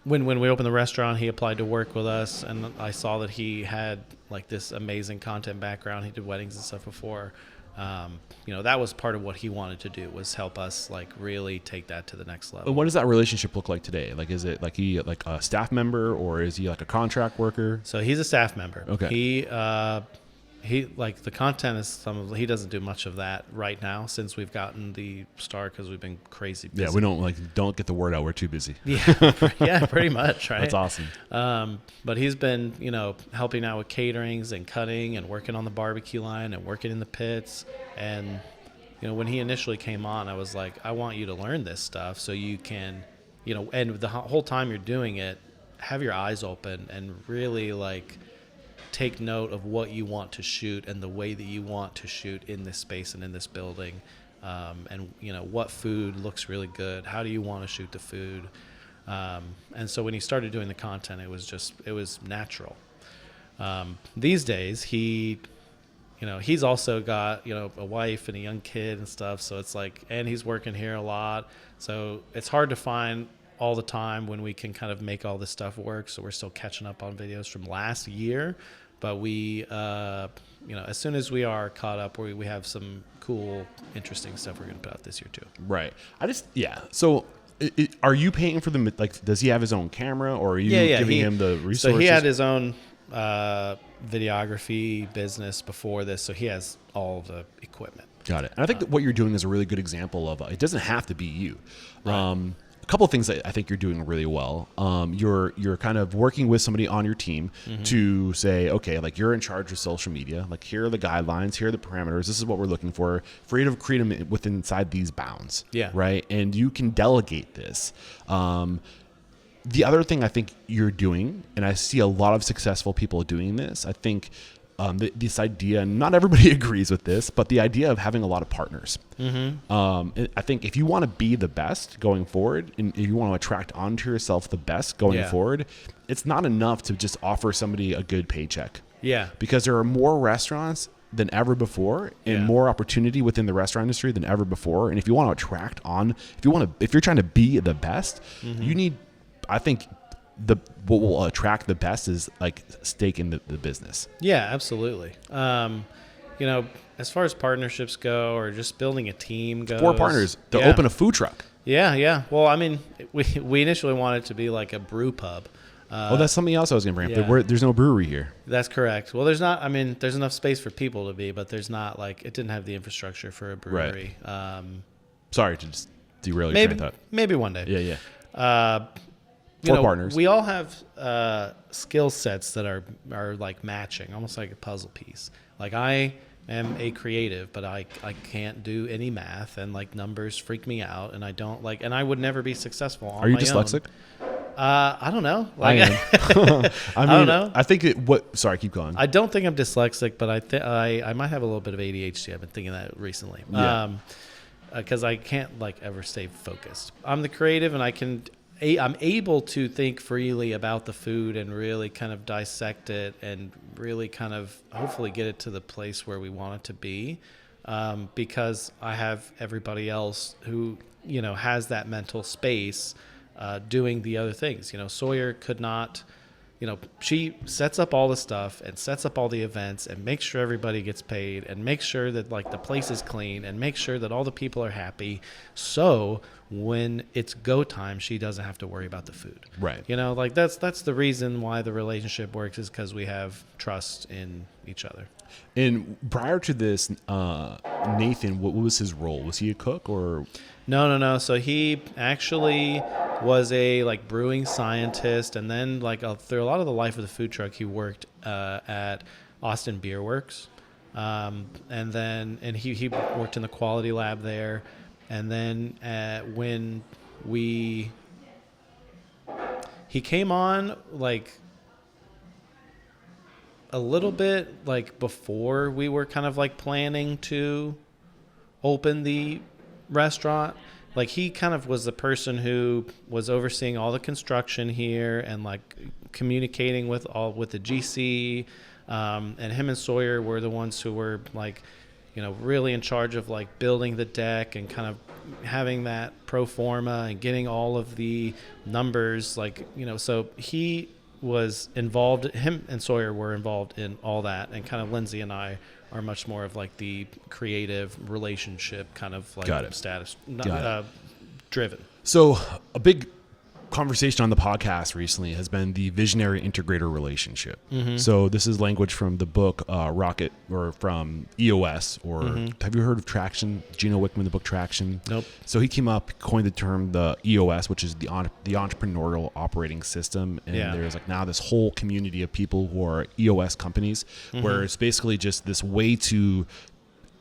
when we opened the restaurant, he applied to work with us, and I saw that he had like this amazing content background. He did weddings and stuff before. That was part of what he wanted to do, was help us like really take that to the next level. What does that relationship look like today? Like, is it like he like a staff member, or is he like a contract worker? So he's a staff member. Okay. He like the content is he doesn't do much of that right now since we've gotten the start, because we've been crazy busy. Yeah, we don't get the word out. We're too busy. Yeah, pretty much, right? That's awesome. But he's been, helping out with caterings and cutting and working on the barbecue line and working in the pits. And, when he initially came on, I was like, I want you to learn this stuff so you can, and the whole time you're doing it, have your eyes open and really like take note of what you want to shoot and the way that you want to shoot in this space and in this building. And what food looks really good. How do you want to shoot the food? And so when he started doing the content, it was natural. These days he's also got, a wife and a young kid and stuff. So it's like, and he's working here a lot. So it's hard to find all the time when we can kind of make all this stuff work. So we're still catching up on videos from last year, but we, as soon as we are caught up, we have some cool, interesting stuff we're going to put out this year too. Right. So are you paying for them? Like, does he have his own camera, or are you giving him the resources? So he had his own videography business before this, so he has all the equipment. Got it. And I think that what you're doing is a really good example of it doesn't have to be you. Right. A couple of things that I think you're doing really well. You're kind of working with somebody on your team to say, okay, like, you're in charge of social media. Like, here are the guidelines, here are the parameters. This is what we're looking for. For you to create them within inside these bounds. Yeah. Right. And you can delegate this. The other thing I think you're doing, and I see a lot of successful people doing this, I think this idea, not everybody agrees with this, but the idea of having a lot of partners. I think if you want to be the best going forward, and if you want to attract onto yourself the best going forward, it's not enough to just offer somebody a good paycheck. Yeah. Because there are more restaurants than ever before, and more opportunity within the restaurant industry than ever before. And if you want to attract on, if you're trying to be the best, you need, I think, what will attract the best is like stake in the business. Yeah, absolutely. As far as partnerships go, or just building a team goes, 4 partners to open a food truck. Yeah. Well, I mean, we initially wanted it to be like a brew pub. That's something else I was going to bring up. There's no brewery here. That's correct. Well, there's not. I mean, there's enough space for people to be, but there's not it didn't have the infrastructure for a brewery. Right. Sorry to just derail your train of thought. Maybe one day. Yeah. 4 partners. We all have skill sets that are like matching, almost like a puzzle piece. Like, I am a creative, but I can't do any math, and like numbers freak me out, and I don't like, and I would never be successul on my own. Are you dyslexic? I don't know. I am. I don't know. I think sorry, keep going. I don't think I'm dyslexic, but I might have a little bit of ADHD. I've been thinking that recently. Yeah. Because I can't like ever stay focused. I'm the creative, and I'm able to think freely about the food and really kind of dissect it and really kind of hopefully get it to the place where we want it to be, because I have everybody else who, has that mental space doing the other things. Sawyer could not, she sets up all the stuff and sets up all the events and makes sure everybody gets paid and makes sure that like the place is clean and makes sure that all the people are happy. So when it's go time, she doesn't have to worry about the food. Right. That's the reason why the relationship works, is because we have trust in each other. And prior to this, Nathan, what was his role? Was he a cook or? No. So he actually was a like brewing scientist, and then like through a lot of the life of the food truck, he worked at Austin Beer Works, and he worked in the quality lab there. And then when he came on like a little bit like before we were kind of like planning to open the restaurant. Like, he kind of was the person who was overseeing all the construction here and like communicating with the GC, And him and Sawyer were the ones who were like, really in charge of like building the deck and kind of having that pro forma and getting all of the numbers, so he was involved. Him and Sawyer were involved in all that, and kind of Lindsay and I are much more of like the creative relationship kind of like status driven. So a big conversation on the podcast recently has been the visionary integrator relationship. So this is language from the book Rocket, or from EOS, or have you heard of Traction? Gino Wickman, the book Traction? Nope. So he came up, coined the term the EOS, which is the entrepreneurial operating system. And there's like now this whole community of people who are EOS companies, where it's basically just this way to,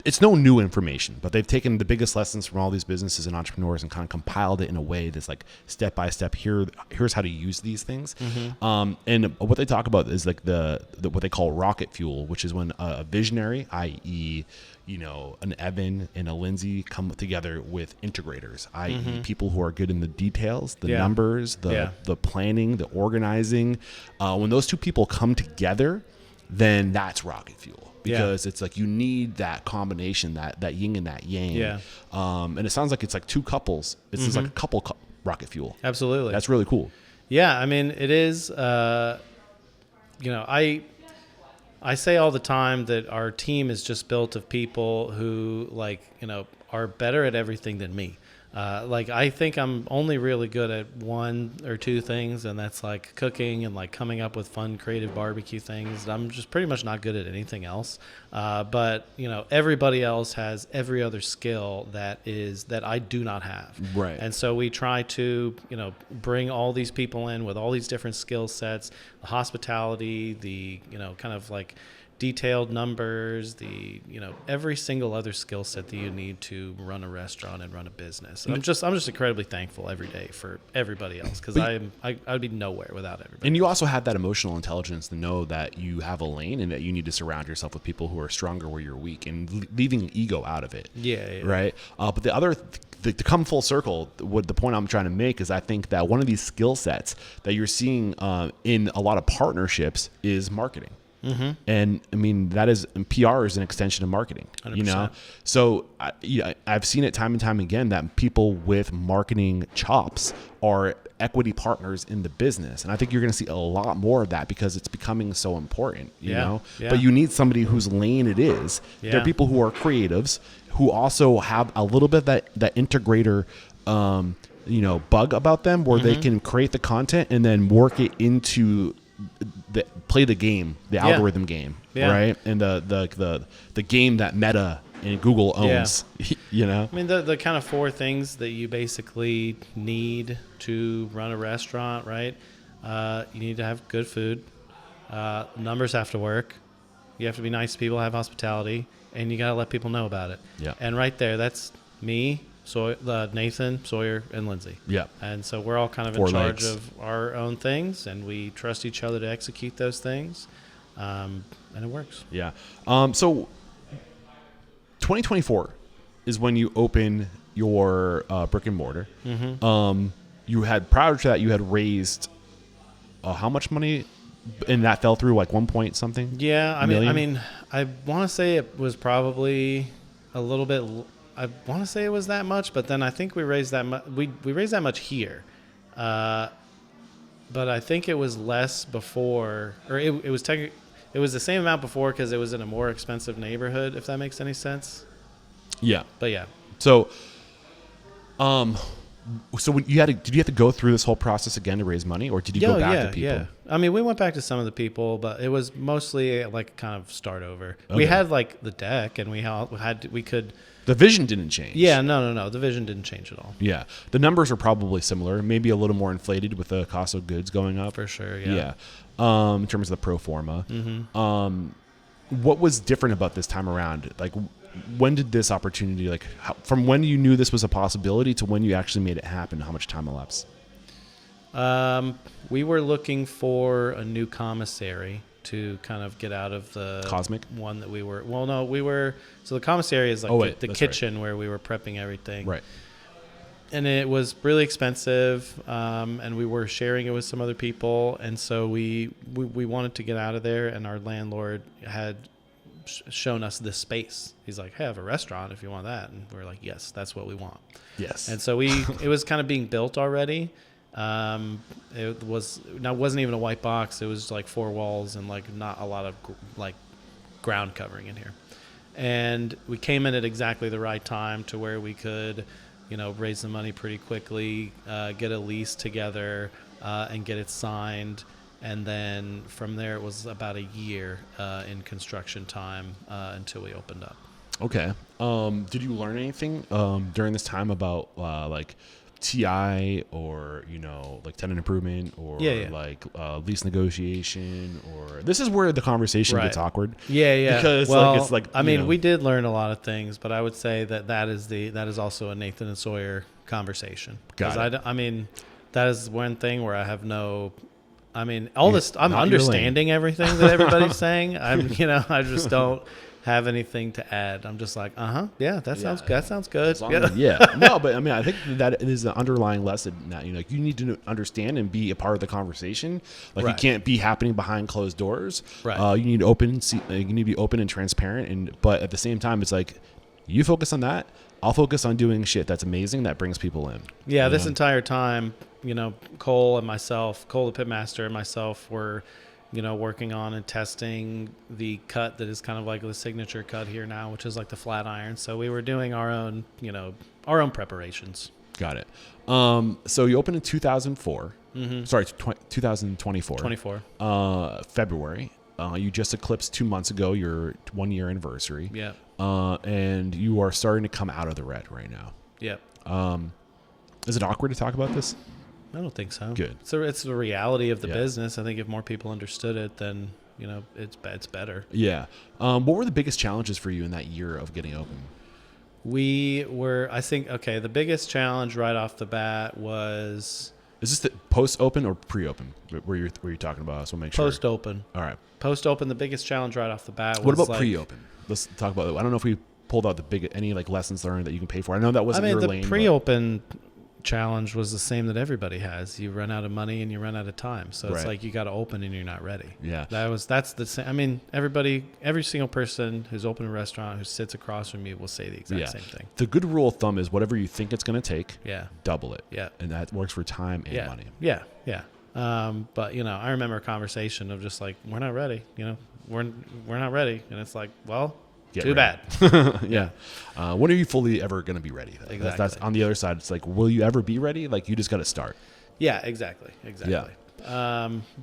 it's no new information, but they've taken the biggest lessons from all these businesses and entrepreneurs and kind of compiled it in a way that's like step by step. Here's how to use these things. And what they talk about is like the what they call rocket fuel, which is when a visionary, i.e., an Evan and a Lindsay, come together with integrators, i.e., people who are good in the details, the numbers, the planning, the organizing. When those two people come together, then that's rocket fuel. Because it's like you need that combination, that yin and that yang. And it sounds like it's like two couples. It's just like a couple rocket fuel. Absolutely. That's really cool. Yeah, I mean, it is, I say all the time that our team is just built of people who are better at everything than me. I think I'm only really good at one or two things, and that's like cooking and like coming up with fun, creative barbecue things. I'm just pretty much not good at anything else. But everybody else has every other skill that I do not have. Right. And so we try to, bring all these people in with all these different skill sets, the hospitality, the, kind of like detailed numbers, the every single other skill set that you need to run a restaurant and run a business. And I'm just incredibly thankful every day for everybody else, because I'd be nowhere without everybody. And you also have that emotional intelligence to know that you have a lane and that you need to surround yourself with people who are stronger where you're weak, and leaving ego out of it. Yeah. Right. But the other to come full circle, what the point I'm trying to make is I think that one of these skill sets that you're seeing in a lot of partnerships is marketing. And I mean, PR is an extension of marketing, 100%. So I've seen it time and time again that people with marketing chops are equity partners in the business. And I think you're going to see a lot more of that because it's becoming so important, you know, but you need somebody whose lane it is. There are people who are creatives who also have a little bit of that integrator, bug about them, where they can create the content and then work it into play the game, the algorithm game, right? And the game that Meta and Google owns, I mean, the kind of four things that you basically need to run a restaurant, right? You need to have good food. Numbers have to work. You have to be nice to people, have hospitality, and you got to let people know about it. Yeah. And right there, that's me, Nathan, Sawyer, and Lindsay. Yeah. And so we're all kind of in charge of our own things, and we trust each other to execute those things, and it works. Yeah. So 2024 is when you open your brick and mortar. You had, prior to that, you had raised how much money? And that fell through like 1 point something? Yeah. I mean, I want to say it was probably a little bit. I want to say it was that much, but then I think we raised that much. We raised that much here, but I think it was less before, or it was it was the same amount before because it was in a more expensive neighborhood. If that makes any sense. Yeah. But yeah. So, so when did you have to go through this whole process again to raise money, or did you go back to people? Yeah. I mean, we went back to some of the people, but it was mostly like kind of start over. Okay. We had like the deck, and we could. The vision didn't change. Yeah, no. The vision didn't change at all. Yeah. The numbers are probably similar, maybe a little more inflated with the cost of goods going up. For sure, yeah. In terms of the pro forma. What was different about this time around? Like, when did this opportunity, from when you knew this was a possibility to when you actually made it happen, how much time elapsed? We were looking for a new commissary to kind of get out of the Cosmic one that we were. So the commissary is like the kitchen, right, where we were prepping everything. Right. and it was really expensive, and we were sharing it with some other people, and so we wanted to get out of there, and our landlord had shown us this space. He's like, hey, I have a restaurant if you want that, and we're like, yes, that's what we want. Yes. And so it was kind of being built already. It wasn't even a white box. It was like 4 walls and like not a lot of like ground covering in here. And we came in at exactly the right time to where we could, raise the money pretty quickly, get a lease together, and get it signed. And then from there, it was about a year in construction time until we opened up. Okay. Did you learn anything during this time about like TI or like tenant improvement or like lease negotiation? Or this is where the conversation gets awkward. Yeah. Because we did learn a lot of things, but I would say that is also a Nathan and Sawyer conversation. Got it. That is one thing where I have no. All this. I'm understanding everything that everybody's saying. I just don't have anything to add. I'm just like, yeah, that sounds good. No, but I think that is the underlying lesson that you need to understand and be a part of the conversation. Like you can't be happening behind closed doors. Right. You need to be open and transparent. But at the same time, it's like you focus on that. I'll focus on doing shit that's amazing that brings people in. Yeah, this entire time, Cole the pitmaster, and myself were, working on and testing the cut that is kind of like the signature cut here now, which is like the flat iron. So we were doing our own preparations. Got it. So you opened in 2004. Mm-hmm. Sorry, 2024. 24. February. You just eclipsed 2 months ago your 1 year anniversary. Yeah. And you are starting to come out of the red right now. Yep. Is it awkward to talk about this? I don't think so. Good. So it's the reality of the business. I think if more people understood it, then it's better. Yeah. What were the biggest challenges for you in that year of getting open? The biggest challenge right off the bat was. Is this the post-open or pre-open? Where you're talking about? So make sure. Post-open. All right. Post-open. The biggest challenge right off the bat. What about pre-open? Let's talk about that. I don't know if we pulled out any like lessons learned that you can pay for. I know that wasn't your lane. The pre-open challenge was the same that everybody has. You run out of money and you run out of time. So it's like you got to open and you're not ready. Yeah. That's the same. Every single person who's opened a restaurant who sits across from me will say the exact same thing. The good rule of thumb is whatever you think it's going to take, double it. Yeah. And that works for time and money. Yeah. Yeah. But I remember a conversation of just like, we're not ready, we're not ready. And it's like, well, too bad. Yeah. When are you fully ever going to be ready? Exactly. That's on the other side. It's like, will you ever be ready? Like you just got to start. Yeah, exactly. Yeah.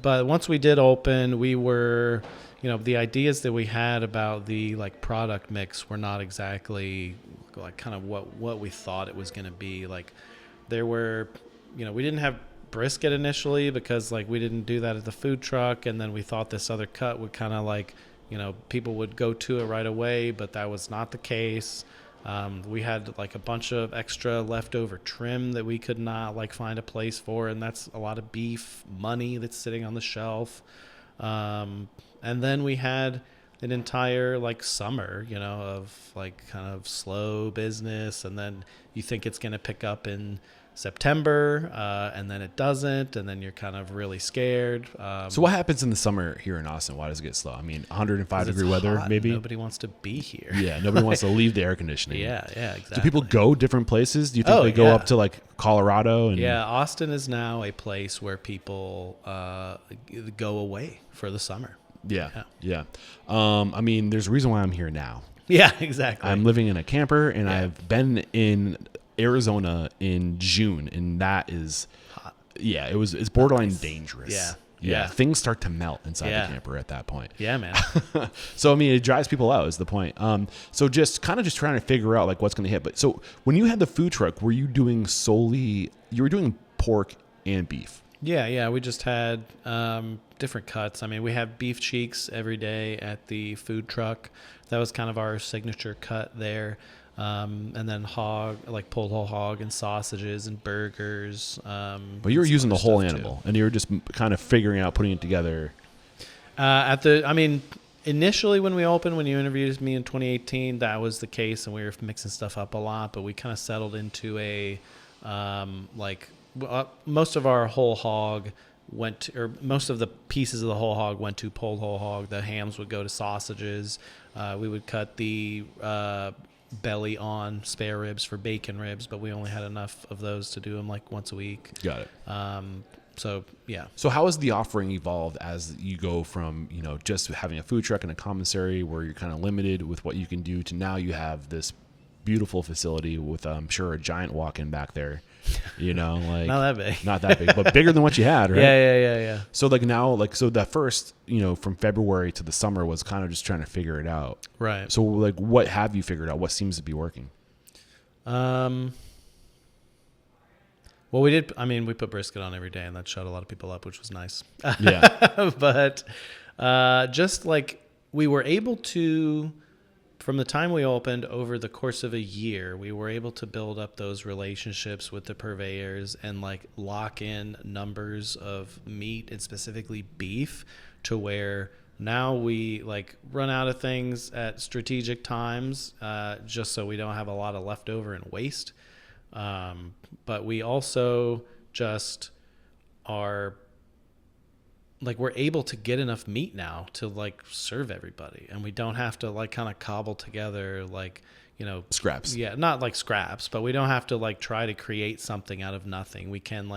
But once we did open, we were, the ideas that we had about the like product mix were not exactly like kind of what we thought it was going to be. Like there were, we didn't have brisket initially because like we didn't do that at the food truck. And then we thought this other cut would kind of like, people would go to it right away, but that was not the case. We had like a bunch of extra leftover trim that we could not like find a place for, and that's a lot of beef money that's sitting on the shelf. And then we had an entire like summer, of like kind of slow business, and then you think it's going to pick up in September, and then it doesn't, and then you're kind of really scared. So what happens in the summer here in Austin? Why does it get slow? 105-degree weather, hot, maybe? Nobody wants to be here. Yeah, nobody wants to leave the air conditioning. Yeah, exactly. Do people go different places? Do you think they go up to like Colorado? Yeah, Austin is now a place where people go away for the summer. Yeah. There's a reason why I'm here now. Yeah, exactly. I'm living in a camper, and I've been in Arizona in June, and that is hot. Yeah, it's borderline dangerous. Yeah. Things start to melt inside the camper at that point. Yeah, man. So it drives people out is the point. So just trying to figure out like what's going to hit. But so when you had the food truck, were you doing pork and beef? Yeah. We just had different cuts. We have beef cheeks every day at the food truck. That was kind of our signature cut there. And then hog, like pulled whole hog and sausages and burgers. But you were using the whole animal, and you were just kind of figuring out, putting it together. Initially when we opened, when you interviewed me in 2018, that was the case, and we were mixing stuff up a lot. But we kind of settled into a Most of our whole hog most of the pieces of the whole hog went to pulled whole hog. The hams would go to sausages. We would cut the belly on spare ribs for bacon ribs, but we only had enough of those to do them like once a week. Got it. So yeah. So how has the offering evolved as you go from, just having a food truck and a commissary where you're kind of limited with what you can do to now you have this beautiful facility with, I'm sure, a giant walk-in back there, like not that big, but bigger than what you had, right? Yeah. So now, so that first, from February to the summer was kind of just trying to figure it out. Right. So what have you figured out? What seems to be working? Well, we put brisket on every day, and that shut a lot of people up, which was nice. Yeah. But just like we were able to, from the time we opened over the course of a year, we were able to build up those relationships with the purveyors and like lock in numbers of meat and specifically beef to where now we like run out of things at strategic times, just so we don't have a lot of leftover and waste. But we also just are like, we're able to get enough meat now to like serve everybody, and we don't have to like kind of cobble together scraps. Yeah, not like scraps, but we don't have to like try to create something out of nothing. We can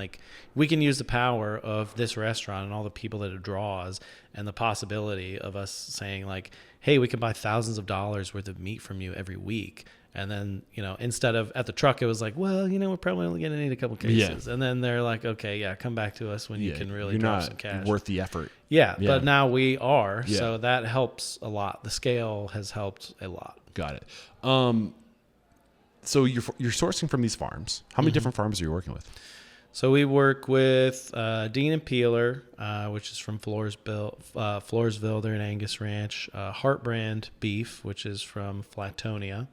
use the power of this restaurant and all the people that it draws and the possibility of us saying like, hey, we can buy thousands of dollars worth of meat from you every week. And then, instead of at the truck, it was like, well, we're probably only going to need a couple cases. Yeah. And then they're like, okay, yeah, come back to us when you can really drop some cash. Worth the effort. Yeah, but now we are. Yeah. So that helps a lot. The scale has helped a lot. Got it. So you're sourcing from these farms. How many different farms are you working with? So we work with Dean and Peeler, which is from Floresville. They're an Angus ranch. Heart Brand Beef, which is from Flatonia.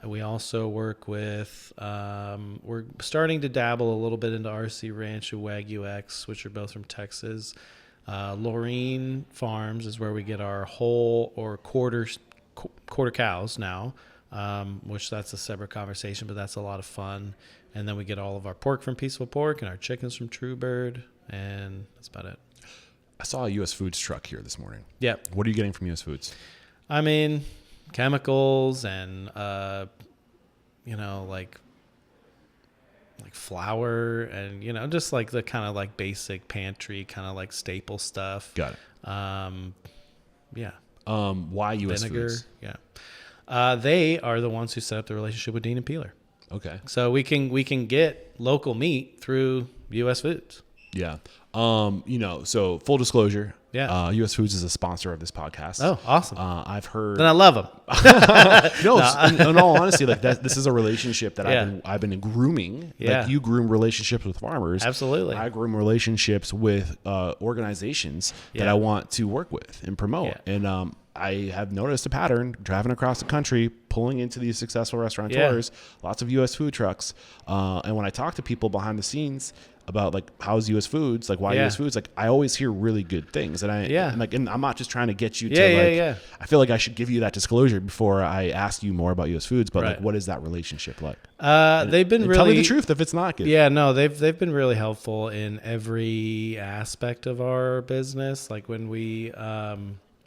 We also work with, we're starting to dabble a little bit into RC Ranch and Wagyu X, which are both from Texas. LeRoy Farms is where we get our whole or quarter cows now, which that's a separate conversation, but that's a lot of fun. And then we get all of our pork from Peaceful Pork and our chickens from True Bird, and that's about it. I saw a U.S. Foods truck here this morning. Yeah. What are you getting from U.S. Foods? Chemicals and like flour and just like the kind of like basic pantry kind of like staple stuff. Got it. Yeah. Why U.S. Vinegar. Foods? Yeah. They are the ones who set up the relationship with Dean and Peeler. Okay. So we can get local meat through U.S. Foods. Yeah. So full disclosure. Yeah. U.S. Foods is a sponsor of this podcast. Oh, awesome. I've heard. Then I love them. In all honesty, like this is a relationship that I've been grooming. Yeah. Like you groom relationships with farmers. Absolutely. I groom relationships with organizations that I want to work with and promote. Yeah. And I have noticed a pattern driving across the country, pulling into these successful restaurateurs, lots of U.S. food trucks. And when I talk to people behind the scenes about like how's U.S. Foods, like why U.S. Foods, like I always hear really good things, and and I'm not just trying to get you to I feel like I should give you that disclosure before I ask you more about U.S. Foods, but like what is that relationship like? They've been really, tell me the truth if it's not good. Yeah, no, they've been really helpful in every aspect of our business. Like when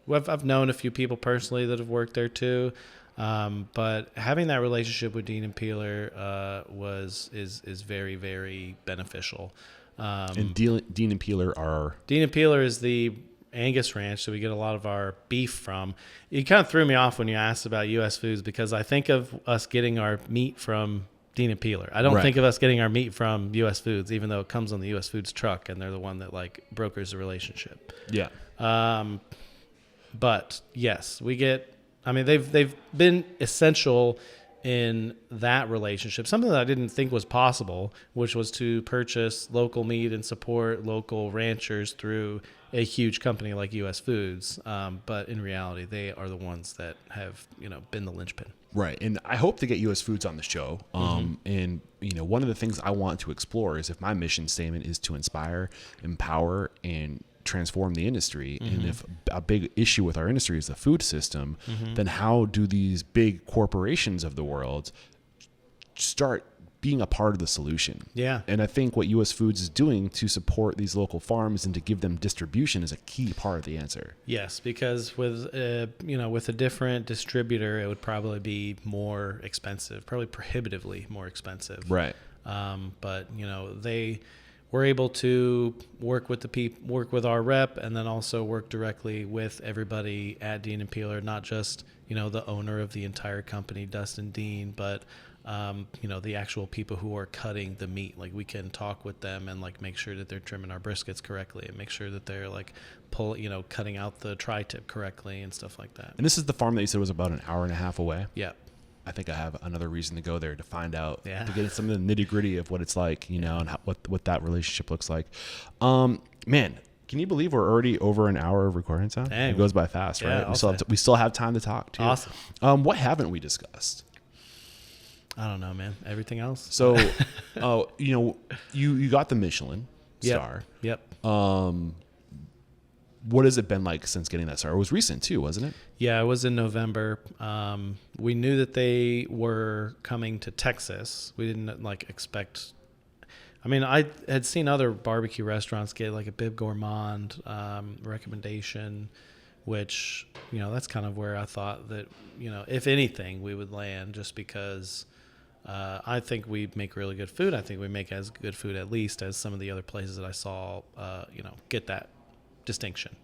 I've known a few people personally that have worked there too. But having that relationship with Dean and Peeler is very, very beneficial. And Dean and Peeler is the Angus ranch, so we get a lot of our beef from. You kind of threw me off when you asked about U.S. Foods because I think of us getting our meat from Dean and Peeler. I don't think of us getting our meat from U.S. Foods, even though it comes on the U.S. Foods truck and they're the one that like brokers the relationship. Yeah. But yes, we get. They've been essential in that relationship. Something that I didn't think was possible, which was to purchase local meat and support local ranchers through a huge company like U.S. Foods. But in reality, they are the ones that have been the linchpin. Right, and I hope to get U.S. Foods on the show. And one of the things I want to explore is if my mission statement is to inspire, empower, and transform the industry, and if a big issue with our industry is the food system, then how do these big corporations of the world start being a part of the solution. Yeah. And I think what US Foods is doing to support these local farms and to give them distribution is a key part of the answer. Yes, because with with a different distributor, it would probably be more expensive, probably prohibitively more expensive. Right. But they were able to work with work with our rep, and then also work directly with everybody at Dean and Peeler, not just the owner of the entire company, Dustin Dean, but the actual people who are cutting the meat. Like, we can talk with them and like make sure that they're trimming our briskets correctly, and make sure that they're like cutting out the tri-tip correctly and stuff like that. And this is the farm that you said was about an hour and a half away. Yeah. I think I have another reason to go there to find out, Yeah. to get some of the nitty gritty of what it's like, and what that relationship looks like. Man, can you believe we're already over an hour of recording time? Dang. It goes by fast, Yeah, right? We still have time to talk too. Awesome. What haven't we discussed? I don't know, man. Everything else. So, you got the Michelin star. Yep. What has it been like since getting that star? It was recent too, wasn't it? Yeah, it was in November. We knew that they were coming to Texas. We didn't expect. I mean, I had seen other barbecue restaurants get like a Bib Gourmand recommendation, which that's kind of where I thought that if anything we would land, just because I think we make really good food. I think we make as good food at least as some of the other places that I saw get that distinction.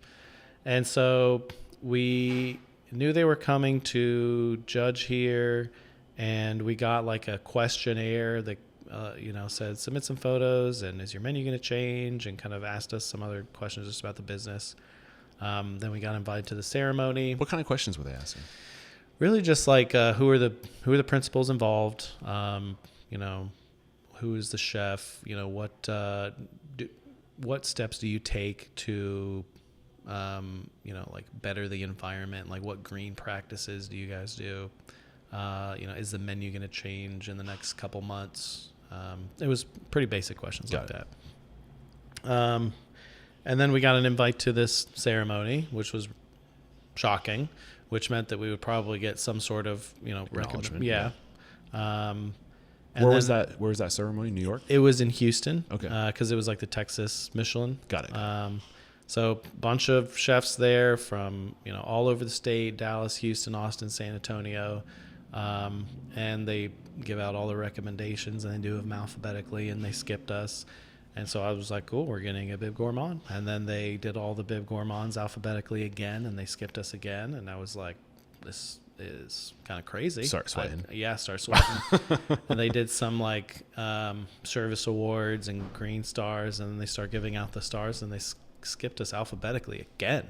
And so we knew they were coming to judge here, and we got like a questionnaire that said submit some photos, and is your menu going to change, and kind of asked us some other questions just about the business. Then we got invited to the ceremony. What kind of questions were they asking? Really just like who are the principals involved, who is the chef, what steps do you take to better the environment, like what green practices do you guys do, is the menu going to change in the next couple months? It was pretty basic questions like that. And then we got an invite to this ceremony, which was shocking, which meant that we would probably get some sort of Acknowledgement. Yeah. Where was that ceremony? New York? It was in Houston. Okay. Because it was like the Texas Michelin. Got it. So a bunch of chefs there from all over the state: Dallas, Houston, Austin, San Antonio, and they give out all the recommendations, and they do them alphabetically, and they skipped us. And so I was like, cool, we're getting a Bib Gourmand. And then they did all the Bib Gourmands alphabetically again, and they skipped us again. And I was like, this is kind of crazy. Start sweating. Start sweating. And they did some service awards and green stars, and then they start giving out the stars, and they skipped us alphabetically again.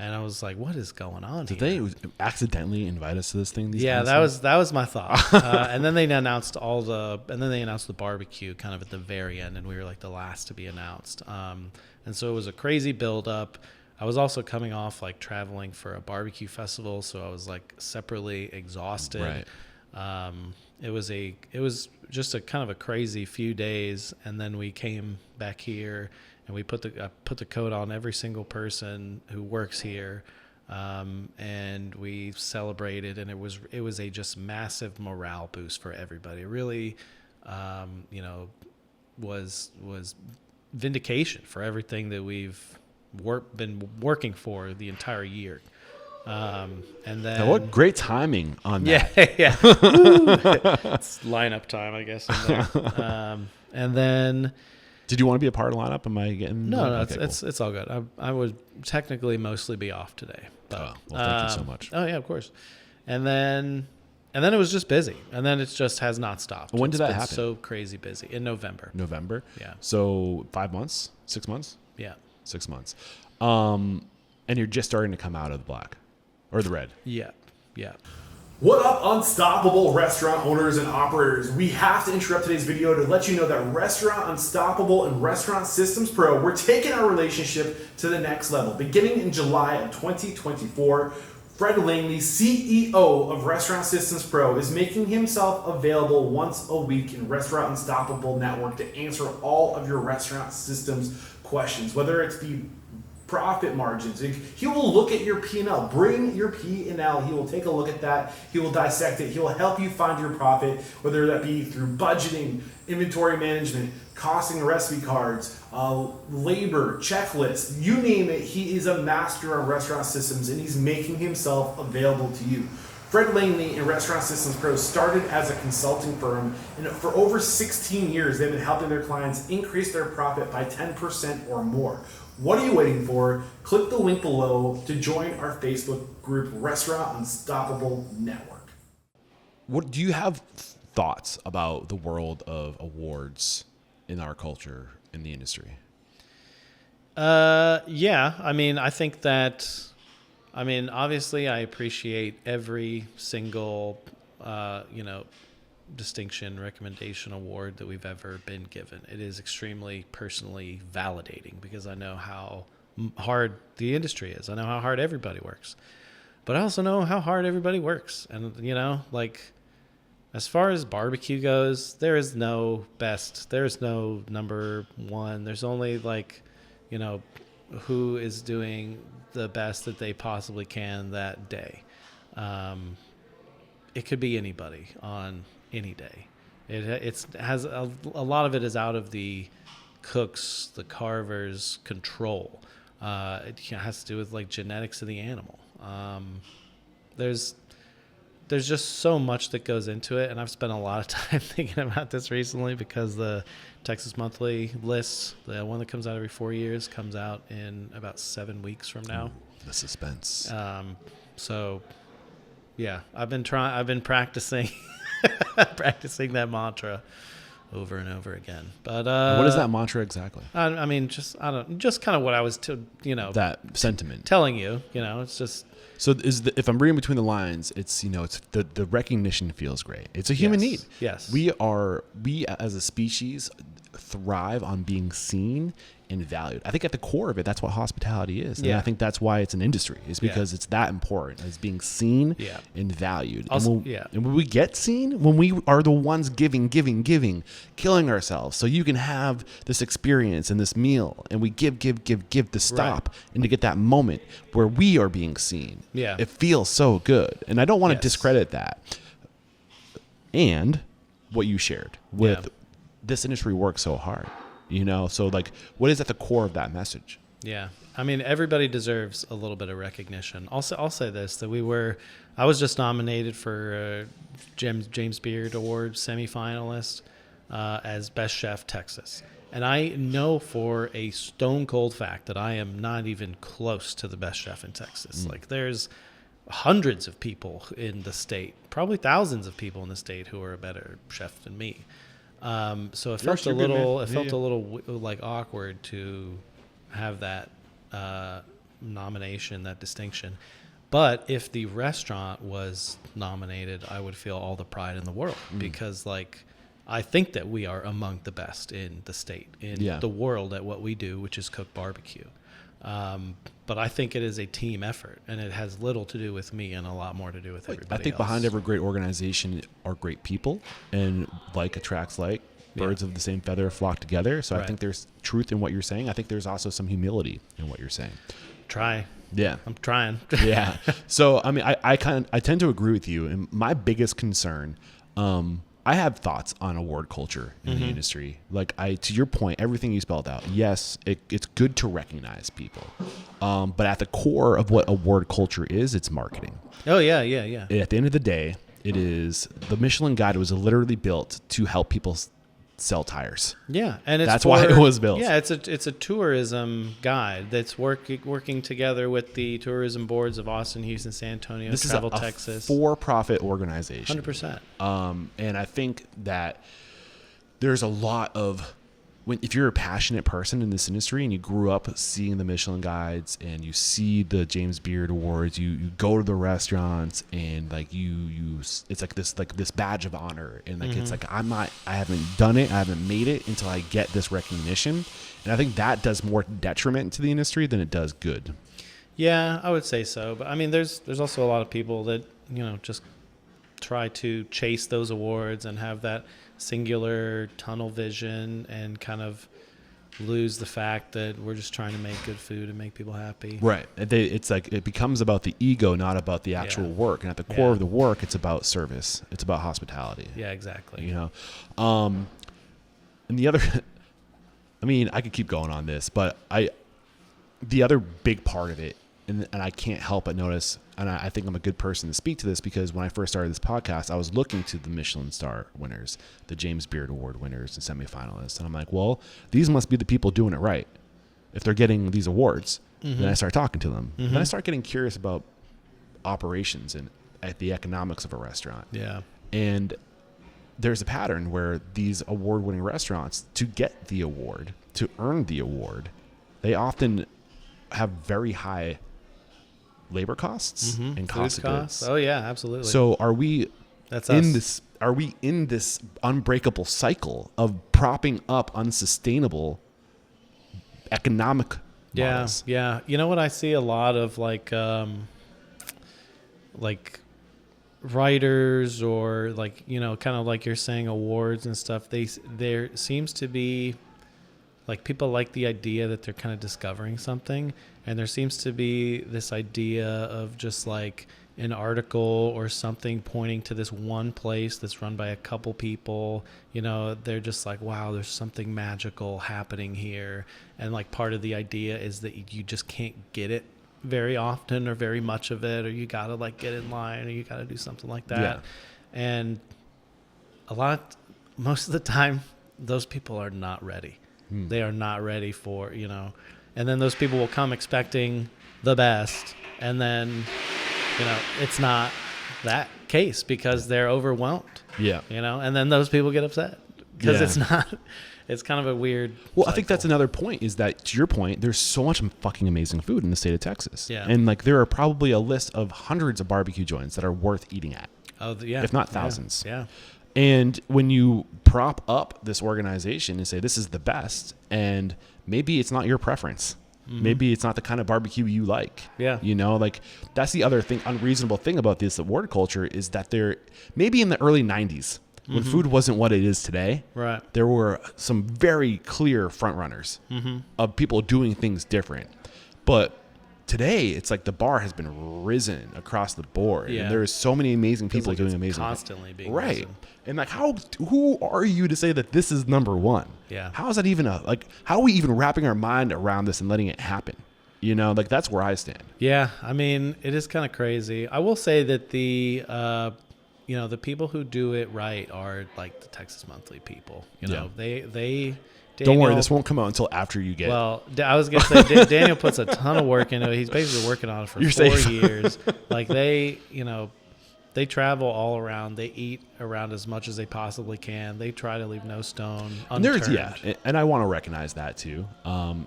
And I was like, what is going on Did here? they accidentally invite us to this thing? That was my thought. And then they announced the barbecue kind of at the very end, and we were like the last to be announced. And so it was a crazy build up. I was also coming off traveling for a barbecue festival, so I was separately exhausted. Right. It was just a kind of a crazy few days, and then we came back here, and we put the coat on every single person who works here, and we celebrated, and it was a just massive morale boost for everybody. It really, was vindication for everything that we've been working for the entire year. And then now, what great timing on that. Yeah. It's lineup time, I guess. And then, did you want to be a part of the lineup? Am I getting no, okay, it's all good. I would technically mostly be off today. But, well, thank you so much. Oh yeah, of course. And then it was just busy, and then it just has not stopped. When did that been happen? So crazy busy in November. November. Yeah. So 5 months, 6 months. Yeah. 6 months. And you're just starting to come out of the black or the red. Yeah. Yeah. What up, Unstoppable restaurant owners and operators? We have to interrupt today's video to let you know that Restaurant Unstoppable and Restaurant Systems Pro, we're taking our relationship to the next level. Beginning in July of 2024, Fred Langley, CEO of Restaurant Systems Pro, is making himself available once a week in Restaurant Unstoppable Network to answer all of your restaurant systems questions, whether it's be profit margins. He will look at your P&L. Bring your P&L. He will take a look at that. He will dissect it. He will help you find your profit, whether that be through budgeting, inventory management, costing recipe cards, labor, checklists, you name it. He is a master on restaurant systems, and he's making himself available to you. Fred Langley and Restaurant Systems Pro started as a consulting firm, and for over 16 years, they've been helping their clients increase their profit by 10% or more. What are you waiting for? Click the link below to join our Facebook group, Restaurant Unstoppable Network. What do you have thoughts about the world of awards in our culture, in the industry? Yeah, I mean, I think that, obviously I appreciate every single, distinction, recommendation, award that we've ever been given. It is extremely personally validating because I know how hard the industry is. I know how hard everybody works, but I also know how hard everybody works. And, as far as barbecue goes, there is no best. There's no number one. There's only who is doing the best that they possibly can that day. It could be anybody on any day. It has a lot of it is out of the cooks, the carvers' control. It has to do with genetics of the animal. There's just so much that goes into it, and I've spent a lot of time thinking about this recently because the Texas Monthly list, the one that comes out every 4 years, comes out in about 7 weeks from now. The suspense. So, yeah, I've been practicing practicing that mantra over and over again. But what is that mantra exactly? Just kind of what I was that sentiment telling you. It's just. So if I'm reading between the lines, it's the recognition feels great. It's a human need. Yes. We as a species thrive on being seen and valued. I think at the core of it, that's what hospitality is. And I think that's why it's an industry, is because it's that important as being seen and valued. Also, and when we get seen, when we are the ones giving, killing ourselves so you can have this experience and this meal, and we give the stop and to get that moment where we are being seen. Yeah. It feels so good. And I don't want to discredit that. And what you shared with this industry works so hard. So what is at the core of that message? Yeah. Everybody deserves a little bit of recognition. I'll say this, that I was just nominated for James Beard Award semifinalist as Best Chef Texas. And I know for a stone cold fact that I am not even close to the best chef in Texas. There's hundreds of people in the state, probably thousands of people in the state who are a better chef than me. So it felt a little awkward to have that nomination, that distinction. But if the restaurant was nominated, I would feel all the pride in the world because I think that we are among the best in the state, in the world at what we do, which is cook barbecue. But I think it is a team effort, and it has little to do with me and a lot more to do with everybody else. I think behind every great organization are great people, and attracts like. Birds of the same feather flock together. So I think there's truth in what you're saying. I think there's also some humility in what you're saying. Yeah, I'm trying. Yeah. So, I tend to agree with you. And my biggest concern, I have thoughts on award culture in the industry. To your point, everything you spelled out, yes, it's good to recognize people. But at the core of what award culture is, it's marketing. Oh, yeah. At the end of the day, it is the Michelin Guide was literally built to help people sell tires. Yeah, and that's why it was built. Yeah, it's a tourism guide that's working together with the tourism boards of Austin, Houston, San Antonio, Travel Texas. For-profit organization. 100%. And I think that there's a lot of if you're a passionate person in this industry and you grew up seeing the Michelin Guides and you see the James Beard Awards, you go to the restaurants and it's this badge of honor, and it's I haven't done it, I haven't made it until I get this recognition, and I think that does more detriment to the industry than it does good. Yeah, I would say so, but there's also a lot of people that just try to chase those awards and have that singular tunnel vision and kind of lose the fact that we're just trying to make good food and make people happy. Right. It's like it becomes about the ego, not about the actual work. And at the core of the work, it's about service. It's about hospitality. Yeah, exactly. You know, and the other, I mean, I could keep going on this, but the other big part of it, and I can't help but notice, and I think I'm a good person to speak to this, because when I first started this podcast, I was looking to the Michelin star winners, the James Beard Award winners and semifinalists. And I'm like, well, these must be the people doing it right if they're getting these awards. Then I start talking to them. Then I start getting curious about operations and at the economics of a restaurant. Yeah. And there's a pattern where these award-winning restaurants, to get the award, to earn the award, they often have very high labor costs and cost of goods. Oh yeah, absolutely. So are we That's in us. this? Are we in this unbreakable cycle of propping up unsustainable economic models? Yeah. You know what I see a lot of, like writers, or like, you know, kind of like you're saying, awards and stuff. There seems to be, like, people like the idea that they're kind of discovering something, and there seems to be this idea of just like an article or something pointing to this one place that's run by a couple people. You know, they're just like, wow, there's something magical happening here. And like part of the idea is that you just can't get it very often or very much of it, or you got to like get in line, or you got to do something like that. Yeah. And most of the time, those people are not ready. They are not ready for, you know, and then those people will come expecting the best, and then, you know, it's not that case because they're overwhelmed. Yeah. You know, and then those people get upset because it's not, it's kind of a weird Well, I think that's another point, is that, to your point, there's so much fucking amazing food in the state of Texas. Yeah. And like there are probably a list of hundreds of barbecue joints that are worth eating at. If not thousands. Yeah. And when you prop up this organization and say this is the best, and maybe it's not your preference, maybe it's not the kind of barbecue you like. Yeah. You know, like that's the other thing, unreasonable thing about this award culture, is that there, maybe in the early 90s, when food wasn't what it is today, Right. there were some very clear front runners of people doing things different. But today, it's like the bar has been risen across the board. Yeah. And there's so many amazing people like doing it's amazing constantly being right. risen. And like, who are you to say that this is number one? Yeah. How is that even how are we even wrapping our mind around this and letting it happen? You know, like that's where I stand. Yeah, I mean, it is kind of crazy. I will say that the people who do it right are like the Texas Monthly people. You know, they Don't worry, Daniel- this won't come out until after you get. Well, I was gonna say Daniel puts a ton of work into it. He's basically working on it for 4 years. Like they travel all around. They eat around as much as they possibly can. They try to leave no stone unturned. And I want to recognize that too.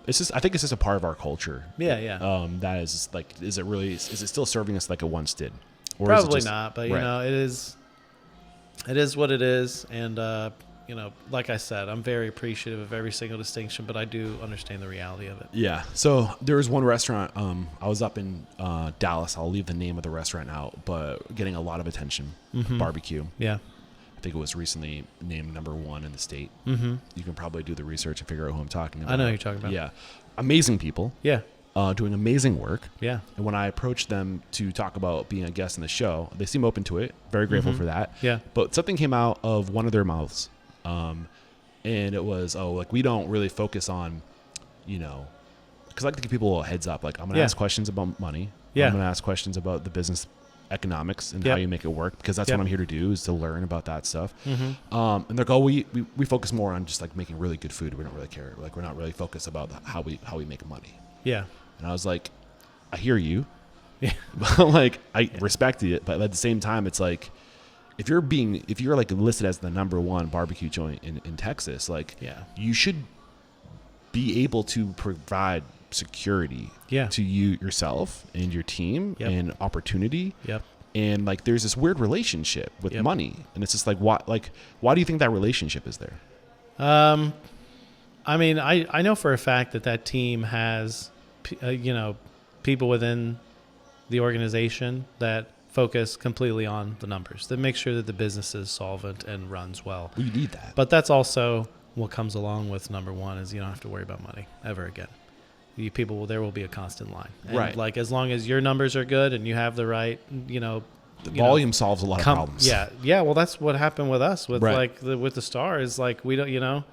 It's just, I think it's just a part of our culture. Yeah. That is like, is it still serving us like it once did? Or Probably is it just, not, but right. you know, it is what it is. And you know, like I said, I'm very appreciative of every single distinction, but I do understand the reality of it. Yeah. So there was one restaurant. I was up in Dallas. I'll leave the name of the restaurant out, but getting a lot of attention. Barbecue. Yeah. I think it was recently named #1 in the state. You can probably do the research and figure out who I'm talking about. I know who you're talking about. Yeah. Amazing people. Yeah. Doing amazing work. Yeah. And when I approached them to talk about being a guest in the show, they seem open to it. Very grateful for that. Yeah. But something came out of one of their mouths. And it was, like, we don't really focus on, you know, because I like to give people a little heads up. Like, I'm going to ask questions about money. Yeah. I'm going to ask questions about the business economics and how you make it work, because that's what I'm here to do, is to learn about that stuff. And they're like, oh, we focus more on just like making really good food. We don't really care. Like, we're not really focused about how we make money. Yeah. And I was like, I hear you. Yeah. Like, I respect it. But at the same time, it's like, if you're like listed as the #1 barbecue joint in Texas, like, you should be able to provide security to you yourself and your team and opportunity. Yep. And like, there's this weird relationship with money, and it's just like, why do you think that relationship is there? I mean, I know for a fact that team has, people within the organization that focus completely on the numbers, that make sure that the business is solvent and runs well. You need that. But that's also what comes along with number one is you don't have to worry about money ever again. There will be a constant line. And Right. like, as long as your numbers are good and you have the right, The volume solves a lot of problems. Yeah. Yeah. Well, that's what happened with us with Right. with the Star is like, we don't,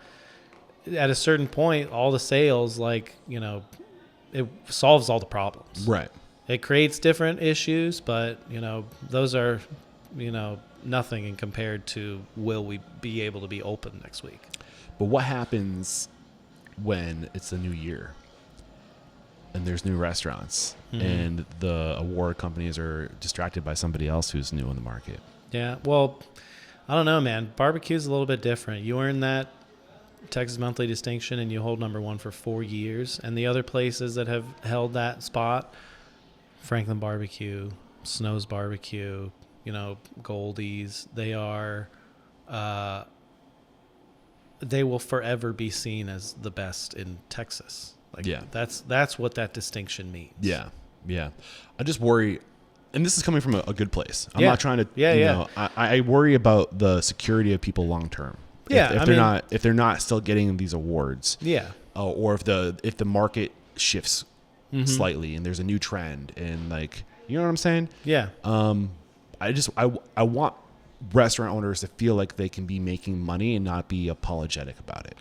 at a certain point, all the sales, like, it solves all the problems. Right. It creates different issues, but, those are, nothing in compared to will we be able to be open next week. But what happens when it's a new year and there's new restaurants and the award companies are distracted by somebody else who's new in the market? Yeah. Well, I don't know, man. Barbecue's a little bit different. You earn that Texas Monthly distinction and you hold number one for 4 years. And the other places that have held that spot, Franklin Barbecue, Snow's Barbecue, Goldie's, they will forever be seen as the best in Texas. Like, Yeah. that's what that distinction means. Yeah. Yeah. I just worry, and this is coming from a good place. I'm Yeah. not trying to, Yeah. I worry about the security of people long term. Yeah, If they're not still getting these awards. Yeah. Or if the market shifts slightly and there's a new trend and, like, you know what I'm saying? Yeah. I want restaurant owners to feel like they can be making money and not be apologetic about it.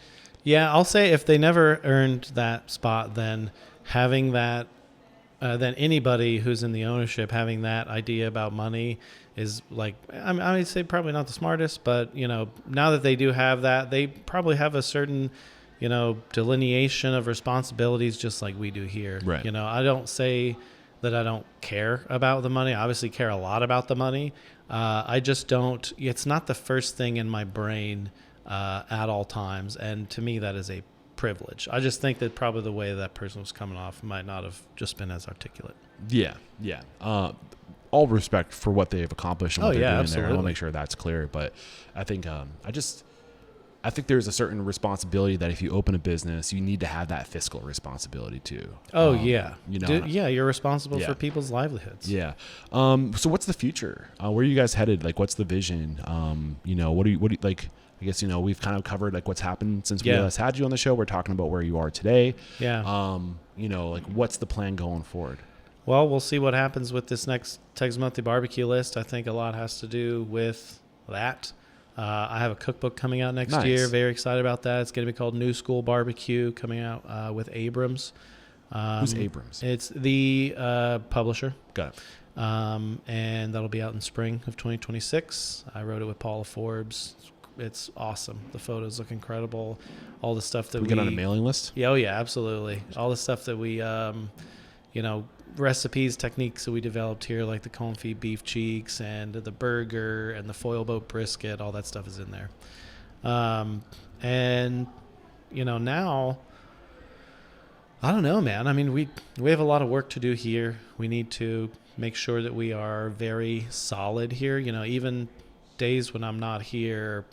Yeah, I'll say if they never earned that spot, then having that, then anybody who's in the ownership having that idea about money is like, I would say probably not the smartest, but, now that they do have that, they probably have a certain, delineation of responsibilities just like we do here. Right. I don't say that I don't care about the money. I obviously care a lot about the money. I just don't, it's not the first thing in my brain at all times. And to me, that is a privilege. I just think that probably the way that person was coming off might not have just been as articulate. Yeah. Yeah. All respect for what they've accomplished and what they're doing absolutely. there. I want to make sure that's clear. But I think, I think there's a certain responsibility that if you open a business, you need to have that fiscal responsibility too. Oh, yeah. You're responsible Yeah. for people's livelihoods. Yeah. So what's the future? Where are you guys headed? Like, what's the vision? What do you like? I guess, we've kind of covered like what's happened since we last had you on the show. We're talking about where you are today. Yeah. Like, what's the plan going forward? Well, we'll see what happens with this next Texas Monthly Barbecue list. I think a lot has to do with that. I have a cookbook coming out next year. Very excited about that. It's going to be called New School Barbecue, coming out with Abrams. Who's Abrams? It's the publisher. Got it. And that'll be out in spring of 2026. I wrote it with Paula Forbes. It's awesome. The photos look incredible. All the stuff that we get on a mailing list? Yeah, oh yeah, absolutely. All the stuff that we, recipes, techniques that we developed here, like the confit beef cheeks and the burger and the foil boat brisket, all that stuff is in there. Now, I don't know, man. I mean, we have a lot of work to do here. We need to make sure that we are very solid here. Even days when I'm not here,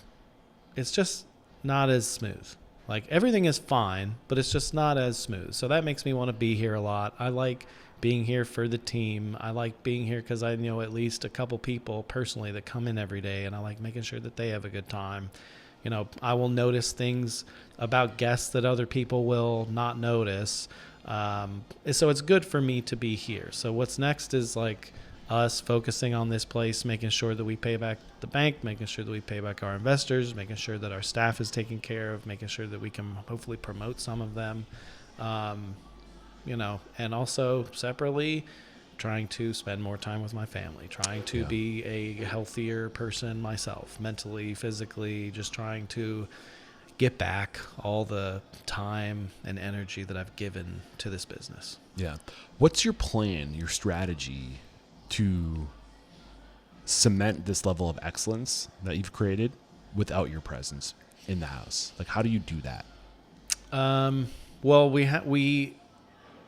it's just not as smooth. Like, everything is fine, but it's just not as smooth. So that makes me want to be here a lot. I like being here for the team. I like being here because I know at least a couple people personally that come in every day, and I like making sure that they have a good time. I will notice things about guests that other people will not notice. So it's good for me to be here. So what's next is like us focusing on this place, making sure that we pay back the bank, making sure that we pay back our investors, making sure that our staff is taken care of, making sure that we can hopefully promote some of them. And also separately trying to spend more time with my family, trying to be a healthier person myself, mentally, physically, just trying to get back all the time and energy that I've given to this business. Yeah. What's your plan, your strategy to cement this level of excellence that you've created without your presence in the house? Like, how do you do that? Well, we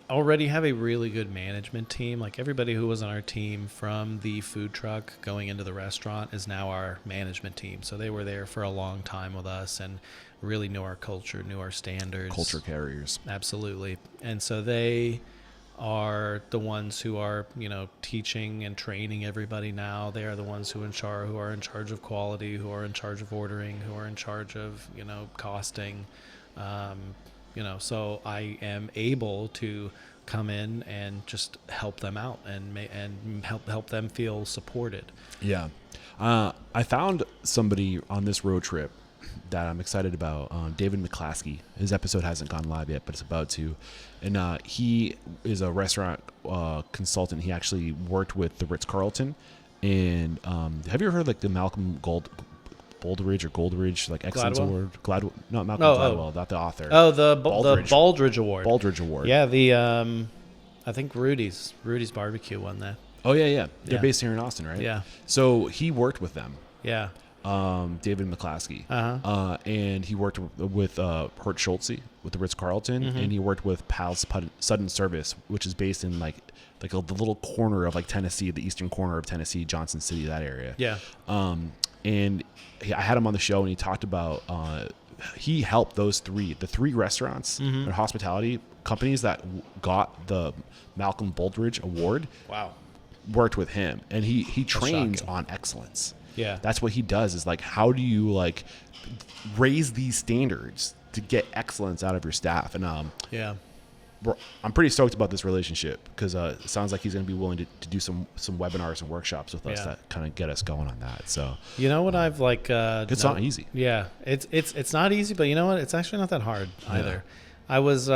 already have a really good management team. Like, everybody who was on our team from the food truck going into the restaurant is now our management team. So they were there for a long time with us and really knew our culture, knew our standards. Culture carriers. Absolutely. And so they are the ones who are, teaching and training everybody now. They are the ones who are in charge of quality, who are in charge of ordering, who are in charge of, costing. So I am able to come in and just help them out and help them feel supported. Yeah. I found somebody on this road trip that I'm excited about, David McClaskey. His episode hasn't gone live yet, but it's about to. And he is a restaurant consultant. He actually worked with the Ritz-Carlton. And have you ever heard like the Malcolm Goldridge, like Excellence Gladwell? Award? Not Malcolm Gladwell, not the author. Oh, the Baldridge Award. Baldridge Award. Yeah, I think Rudy's Barbecue won that. Oh, yeah. They're Yeah. based here in Austin, right? Yeah. So he worked with them. Yeah. David McClaskey. Uh-huh. And he worked with Hurt Schultze with the Ritz-Carlton, and he worked with Pal's Sudden Service, which is based in the little corner of like Tennessee, the eastern corner of Tennessee, Johnson City, that area. Yeah. And I had him on the show, and he talked about he helped the three restaurants and hospitality companies that got the Malcolm Baldridge Award. Wow. Worked with him, and he trains shocking. on excellence. Yeah. That's what he does, is like, how do you like raise these standards to get excellence out of your staff? And Yeah. I'm pretty stoked about this relationship, because it sounds like he's going to be willing to do some webinars and workshops with us Yeah. that kind of get us going on that. So You know what I've like it's not easy. Yeah. It's not easy, but you know what? It's actually not that hard either. I was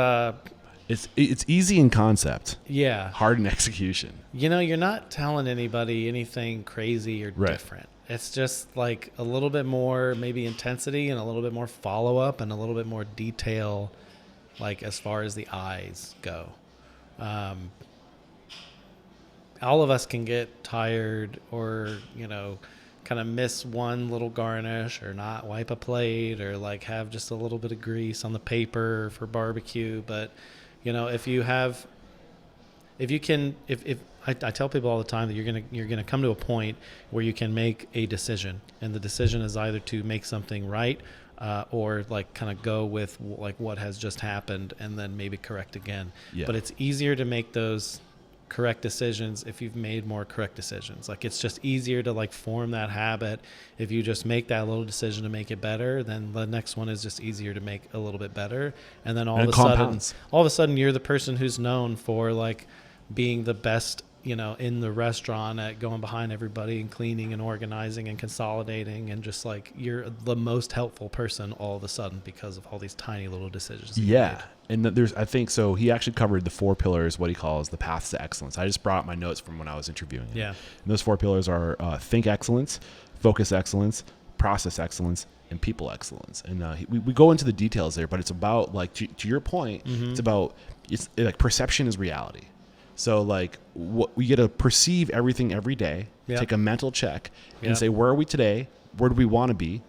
It's easy in concept, yeah. hard in execution. You're not telling anybody anything crazy or Right. different. It's just like a little bit more maybe intensity and a little bit more follow up and a little bit more detail, like as far as the eyes go. All of us can get tired or, kind of miss one little garnish or not wipe a plate or like have just a little bit of grease on the paper for barbecue. But, if I tell people all the time that you're gonna come to a point where you can make a decision, and the decision is either to make something right or like kind of go with like what has just happened and then maybe correct again. Yeah. But it's easier to make those correct decisions if you've made more correct decisions. Like it's just easier to like form that habit. If you just make that little decision to make it better, then the next one is just easier to make a little bit better. And then all of a sudden you're the person who's known for like being the best, in the restaurant at going behind everybody and cleaning and organizing and consolidating, and just like you're the most helpful person all of a sudden because of all these tiny little decisions. Yeah. And I think so. He actually covered the 4 pillars, what he calls the paths to excellence. I just brought up my notes from when I was interviewing him. Yeah. And those 4 pillars are think excellence, focus excellence, process excellence, and people excellence. And we go into the details there, but it's about like, to your point, it's like perception is reality. So like we get to perceive everything every day, take a mental check and say, where are we today? Where do we want to be?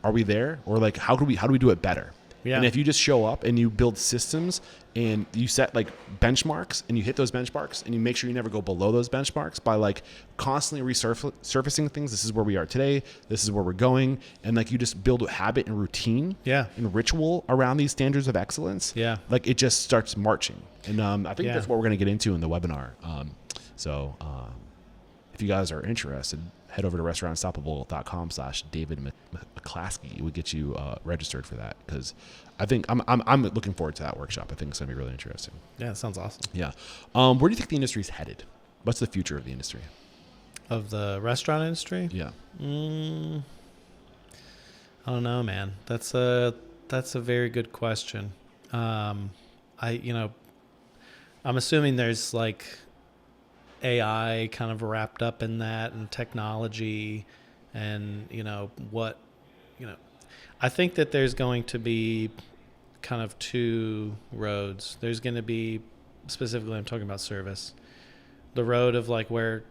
Are we there? Or like, how do we do it better? Yeah. And if you just show up and you build systems and you set like benchmarks and you hit those benchmarks and you make sure you never go below those benchmarks by like constantly resurfacing things. This is where we are today. This is where we're going. And like you just build a habit and routine and ritual around these standards of excellence. Yeah. Like it just starts marching. And I think that's what we're going to get into in the webinar. So if you guys are interested, head over to restaurantunstoppable.com/David McClaskey. We get you registered for that, because I think I'm looking forward to that workshop. I think it's going to be really interesting. Yeah, it sounds awesome. Yeah. Where do you think the industry is headed? What's the future of the industry? Of the restaurant industry? Yeah. I don't know, man. That's a very good question. I'm assuming there's like AI kind of wrapped up in that, and technology, and I think that there's going to be kind of 2 roads. There's going to be, specifically I'm talking about service, the road of like where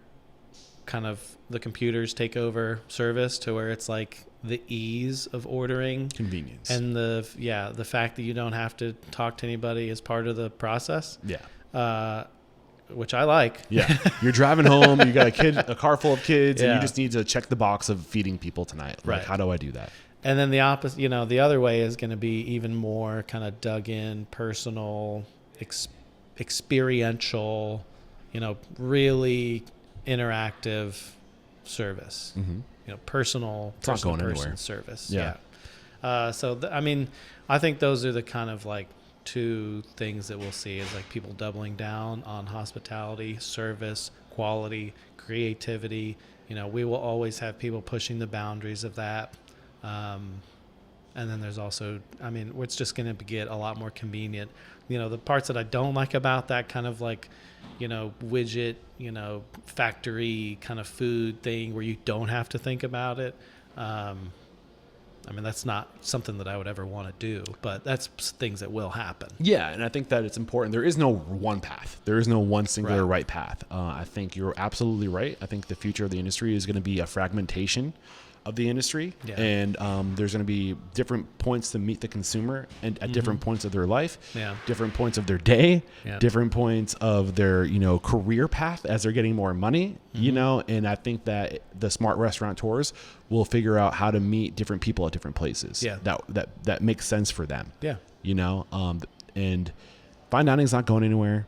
kind of the computers take over service, to where it's like the ease of ordering, convenience, and the fact that you don't have to talk to anybody as part of the process. Which I like. Yeah. You're driving home, you got a car full of kids, and you just need to check the box of feeding people tonight. Like, how do I do that? And then the opposite, the other way is going to be even more kind of dug in, personal experiential, really interactive service. Personal not going person anywhere. service. Yeah. I think those are the kind of like two things that we'll see is like people doubling down on hospitality, service, quality, creativity. We will always have people pushing the boundaries of that. And then there's also, it's just going to get a lot more convenient. The parts that I don't like about that kind of like, widget, factory kind of food thing where you don't have to think about it. That's not something that I would ever want to do, but that's things that will happen. Yeah, and I think that it's important. There is no one path. There is no one singular right path. I think you're absolutely right. I think the future of the industry is going to be a fragmentation of the industry, and there's going to be different points to meet the consumer and at different points of their life, different points of their day, different points of their career path as they're getting more money, and I think that the smart restaurateurs will figure out how to meet different people at different places. That makes sense for them. And fine dining is not going anywhere.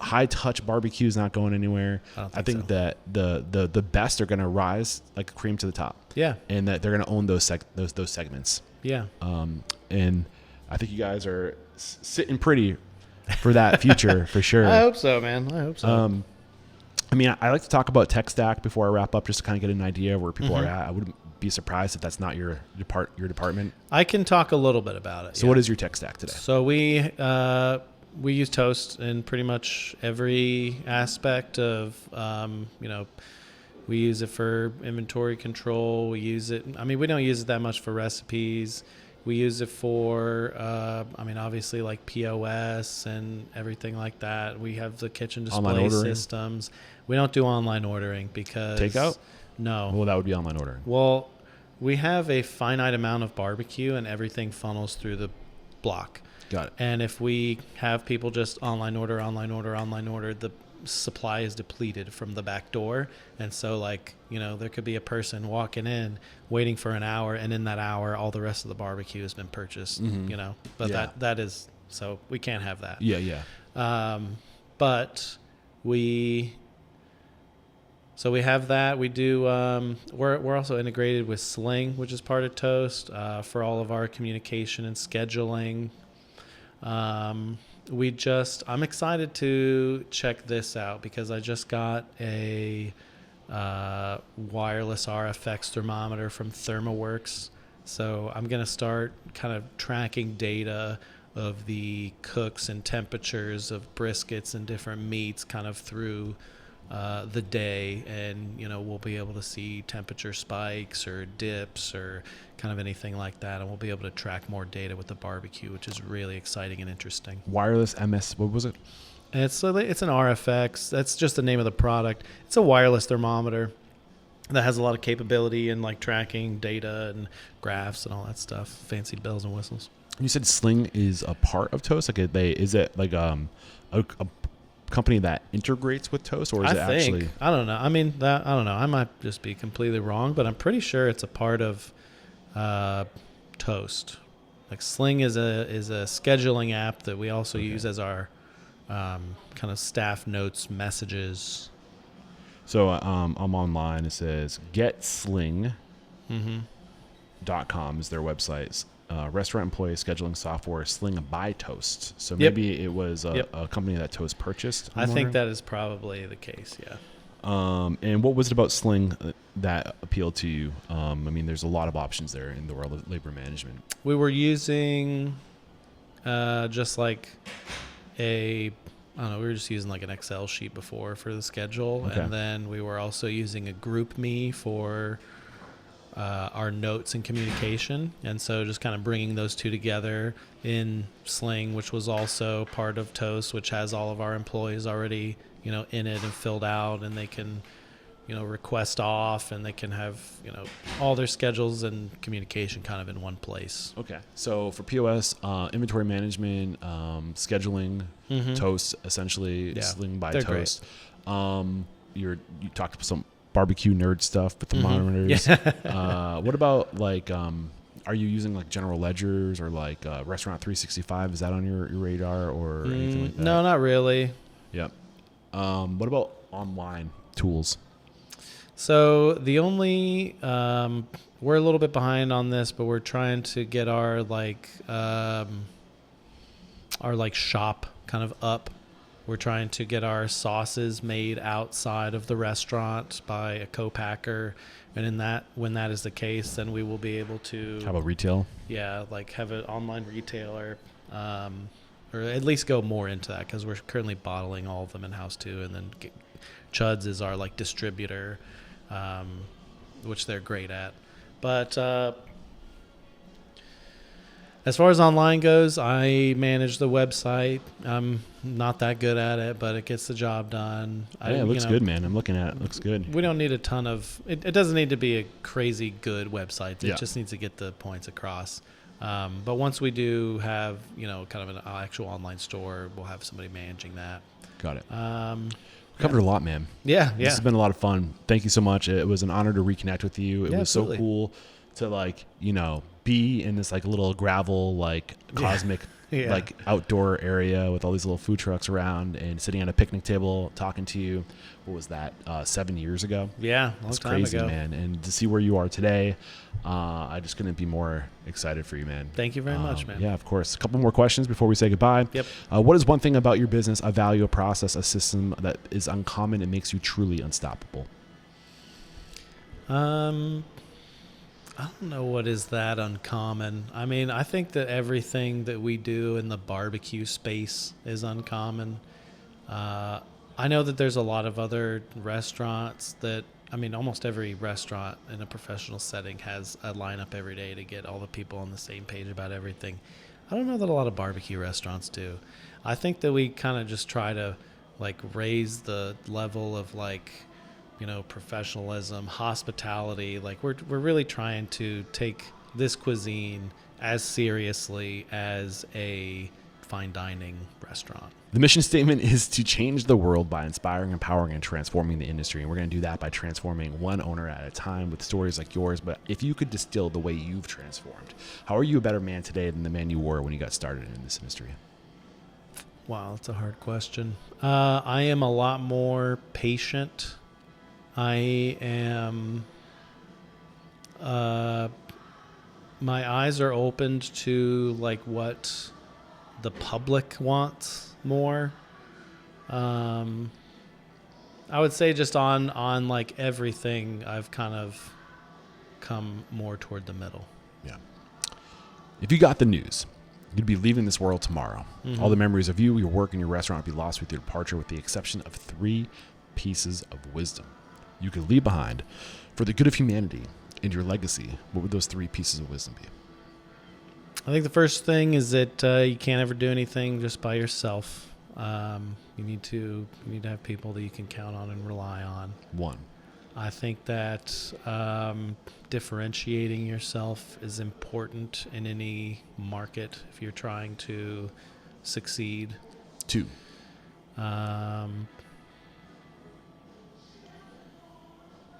High touch barbecue is not going anywhere. I think that the best are going to rise like a cream to the top. And that they're going to own those segments. And I think you guys are sitting pretty for that future for sure. I hope so, man. I hope so. I like to talk about tech stack before I wrap up, just to kind of get an idea of where people are at. I wouldn't be surprised if that's not your department. I can talk a little bit about it. So what is your tech stack today? So we use Toast in pretty much every aspect of, we use it for inventory control. We use it. We don't use it that much for recipes. We use it for, obviously like POS and everything like that. We have the kitchen display systems. We don't do online ordering because takeout. No. Well, that would be online ordering. Well, we have a finite amount of barbecue and everything funnels through the block. Got it. And if we have people just online order, the supply is depleted from the back door. And so there could be a person walking in waiting for an hour, and in that hour all the rest of the barbecue has been purchased, but that is, so we can't have that. But we have that. We do we're also integrated with Sling, which is part of Toast, for all of our communication and scheduling. I'm excited to check this out because I just got a wireless RFX thermometer from ThermoWorks. So I'm going to start kind of tracking data of the cooks and temperatures of briskets and different meats kind of through the day, and we'll be able to see temperature spikes or dips or kind of anything like that, and we'll be able to track more data with the barbecue, which is really exciting and interesting. Wireless MS, what was it? It's an RFX. That's just the name of the product. It's a wireless thermometer that has a lot of capability in like tracking data and graphs and all that stuff. Fancy bells and whistles. You said Sling is a part of Toast. Is it like a company that integrates with Toast, or is it actually? I don't know. I don't know. I might just be completely wrong, but I'm pretty sure it's a part of Toast. Like Sling is a scheduling app that we also use as our kind of staff notes messages. So I'm online. It says getsling.com is their website. Restaurant employee scheduling software, Sling by Toast. So maybe it was a company that Toast purchased. I think that is probably the case, yeah. And what was it about Sling that appealed to you? There's a lot of options there in the world of labor management. We were using just like we were just using like an Excel sheet before for the schedule. Okay. And then we were also using a GroupMe for our notes and communication. And so just kind of bringing those two together in Sling, which was also part of Toast, which has all of our employees already, in it and filled out, and they can, request off, and they can have, all their schedules and communication kind of in one place. Okay. So for POS, inventory management, scheduling, Toast, essentially, Sling by Toast. You talked about some barbecue nerd stuff with thermometers. What about Are you using like general ledgers or like Restaurant 365? Is that on your radar or anything like that? No, not really. Yep. What about online tools? So the only we're a little bit behind on this, but we're trying to get our shop kind of up. We're trying to get our sauces made outside of the restaurant by a co-packer, and when that is the case, then we will be able to. How about retail? Yeah, like have an online retailer, or at least go more into that because we're currently bottling all of them in house too, and then Chud's is our like distributor. Which they're great at. But as far as online goes, I manage the website. I'm not that good at it, but it gets the job done. Yeah, it looks good, man. I'm looking at it. It looks good. We don't need a ton of it. It doesn't need to be a crazy good website. It Yeah. just needs to get the points across. But once we do have, kind of an actual online store, we'll have somebody managing that. Got it. Covered a lot, man. Yeah. This has been a lot of fun. Thank you so much. It was an honor to reconnect with you. It was absolutely. so cool to be in this like little gravel, like cosmic, Yeah. like outdoor area with all these little food trucks around and sitting at a picnic table talking to you. What was that? 7 years ago? Yeah, That's time crazy, ago. man. And to see where you are today, I just couldn't be more excited for you, man. Thank you very much, man. Yeah, of course. A couple more questions before we say goodbye. Yep. What is one thing about your business, a value, a process, a system that is uncommon and makes you truly unstoppable? I don't know what is that uncommon. I mean, I think that everything that we do in the barbecue space is uncommon. I know that there's a lot of other restaurants almost every restaurant in a professional setting has a lineup every day to get all the people on the same page about everything. I don't know that a lot of barbecue restaurants do. I think that we kind of just try to raise the level of professionalism, hospitality. We're really trying to take this cuisine as seriously as a fine dining restaurant. The mission statement is to change the world by inspiring, empowering, and transforming the industry. And we're going to do that by transforming one owner at a time with stories like yours. But if you could distill the way you've transformed, how are you a better man today than the man you were when you got started in this industry? Wow, that's a hard question. I am a lot more patient. I am... my eyes are opened to what the public wants more. I would say just on everything, I've kind of come more toward the middle. Yeah. If you got the news, you'd be leaving this world tomorrow. Mm-hmm. All the memories of you, your work, and your restaurant would be lost with your departure, with the exception of 3 pieces of wisdom you could leave behind for the good of humanity and your legacy. What would those 3 pieces of wisdom be? I think the first thing is that you can't ever do anything just by yourself. You need to have people that you can count on and rely on. 1. I think that differentiating yourself is important in any market if you're trying to succeed. 2. I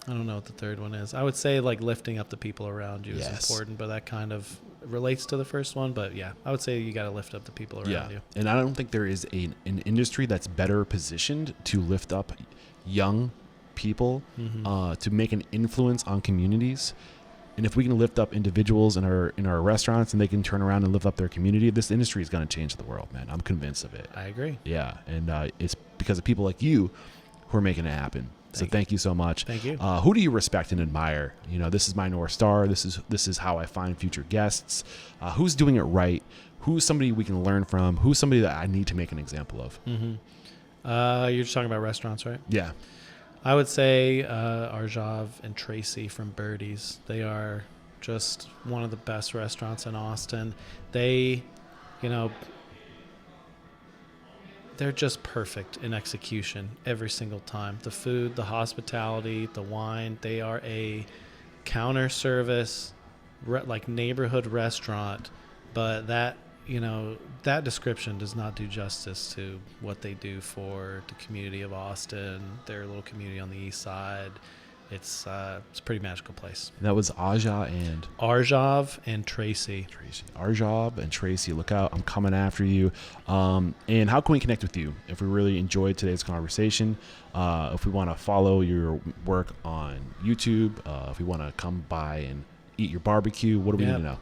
don't know what the third one is. I would say lifting up the people around you is Yes. important, but that kind of relates to the first one. But yeah, I would say you got to lift up the people around you. And I don't think there is an industry that's better positioned to lift up young people, to make an influence on communities. And if we can lift up individuals in our restaurants and they can turn around and lift up their community, this industry is going to change the world, man. I'm convinced of it. I agree. Yeah. And it's because of people like you who are making it happen. So thank you so much. Thank you. Who do you respect and admire? This is my North Star. This is how I find future guests. Who's doing it right? Who's somebody we can learn from? Who's somebody that I need to make an example of? You're just talking about restaurants, right? Yeah. I would say Arjav and Tracy from Birdie's. They are just one of the best restaurants in Austin. They, they're just perfect in execution every single time. The food, the hospitality, the wine. They are a counter service, neighborhood restaurant, but that description does not do justice to what they do for the community of Austin, their little community on the east side. it's a pretty magical place. And that was Aja and Arjav and Tracy. Arjav and Tracy, look out. I'm coming after you. And how can we connect with you if we really enjoyed today's conversation? If we want to follow your work on YouTube, if we want to come by and eat your barbecue, what do we need to know?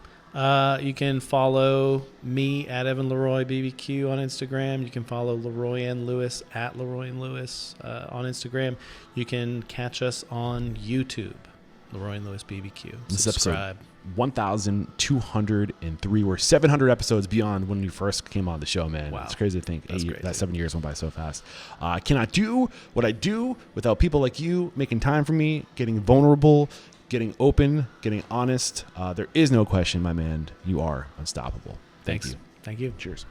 You can follow me at Evan LeRoy BBQ on Instagram. You can follow LeRoy and Lewis at LeRoy and Lewis on Instagram. You can catch us on YouTube, LeRoy and Lewis BBQ. This Subscribe. episode 1,203. We're 700 episodes beyond when we first came on the show, man. Wow. It's crazy to think that 7 years went by so fast. I cannot do what I do without people like you making time for me, getting vulnerable, getting open, getting honest. There is no question, my man. You are unstoppable. Thank you. Thank you. Cheers.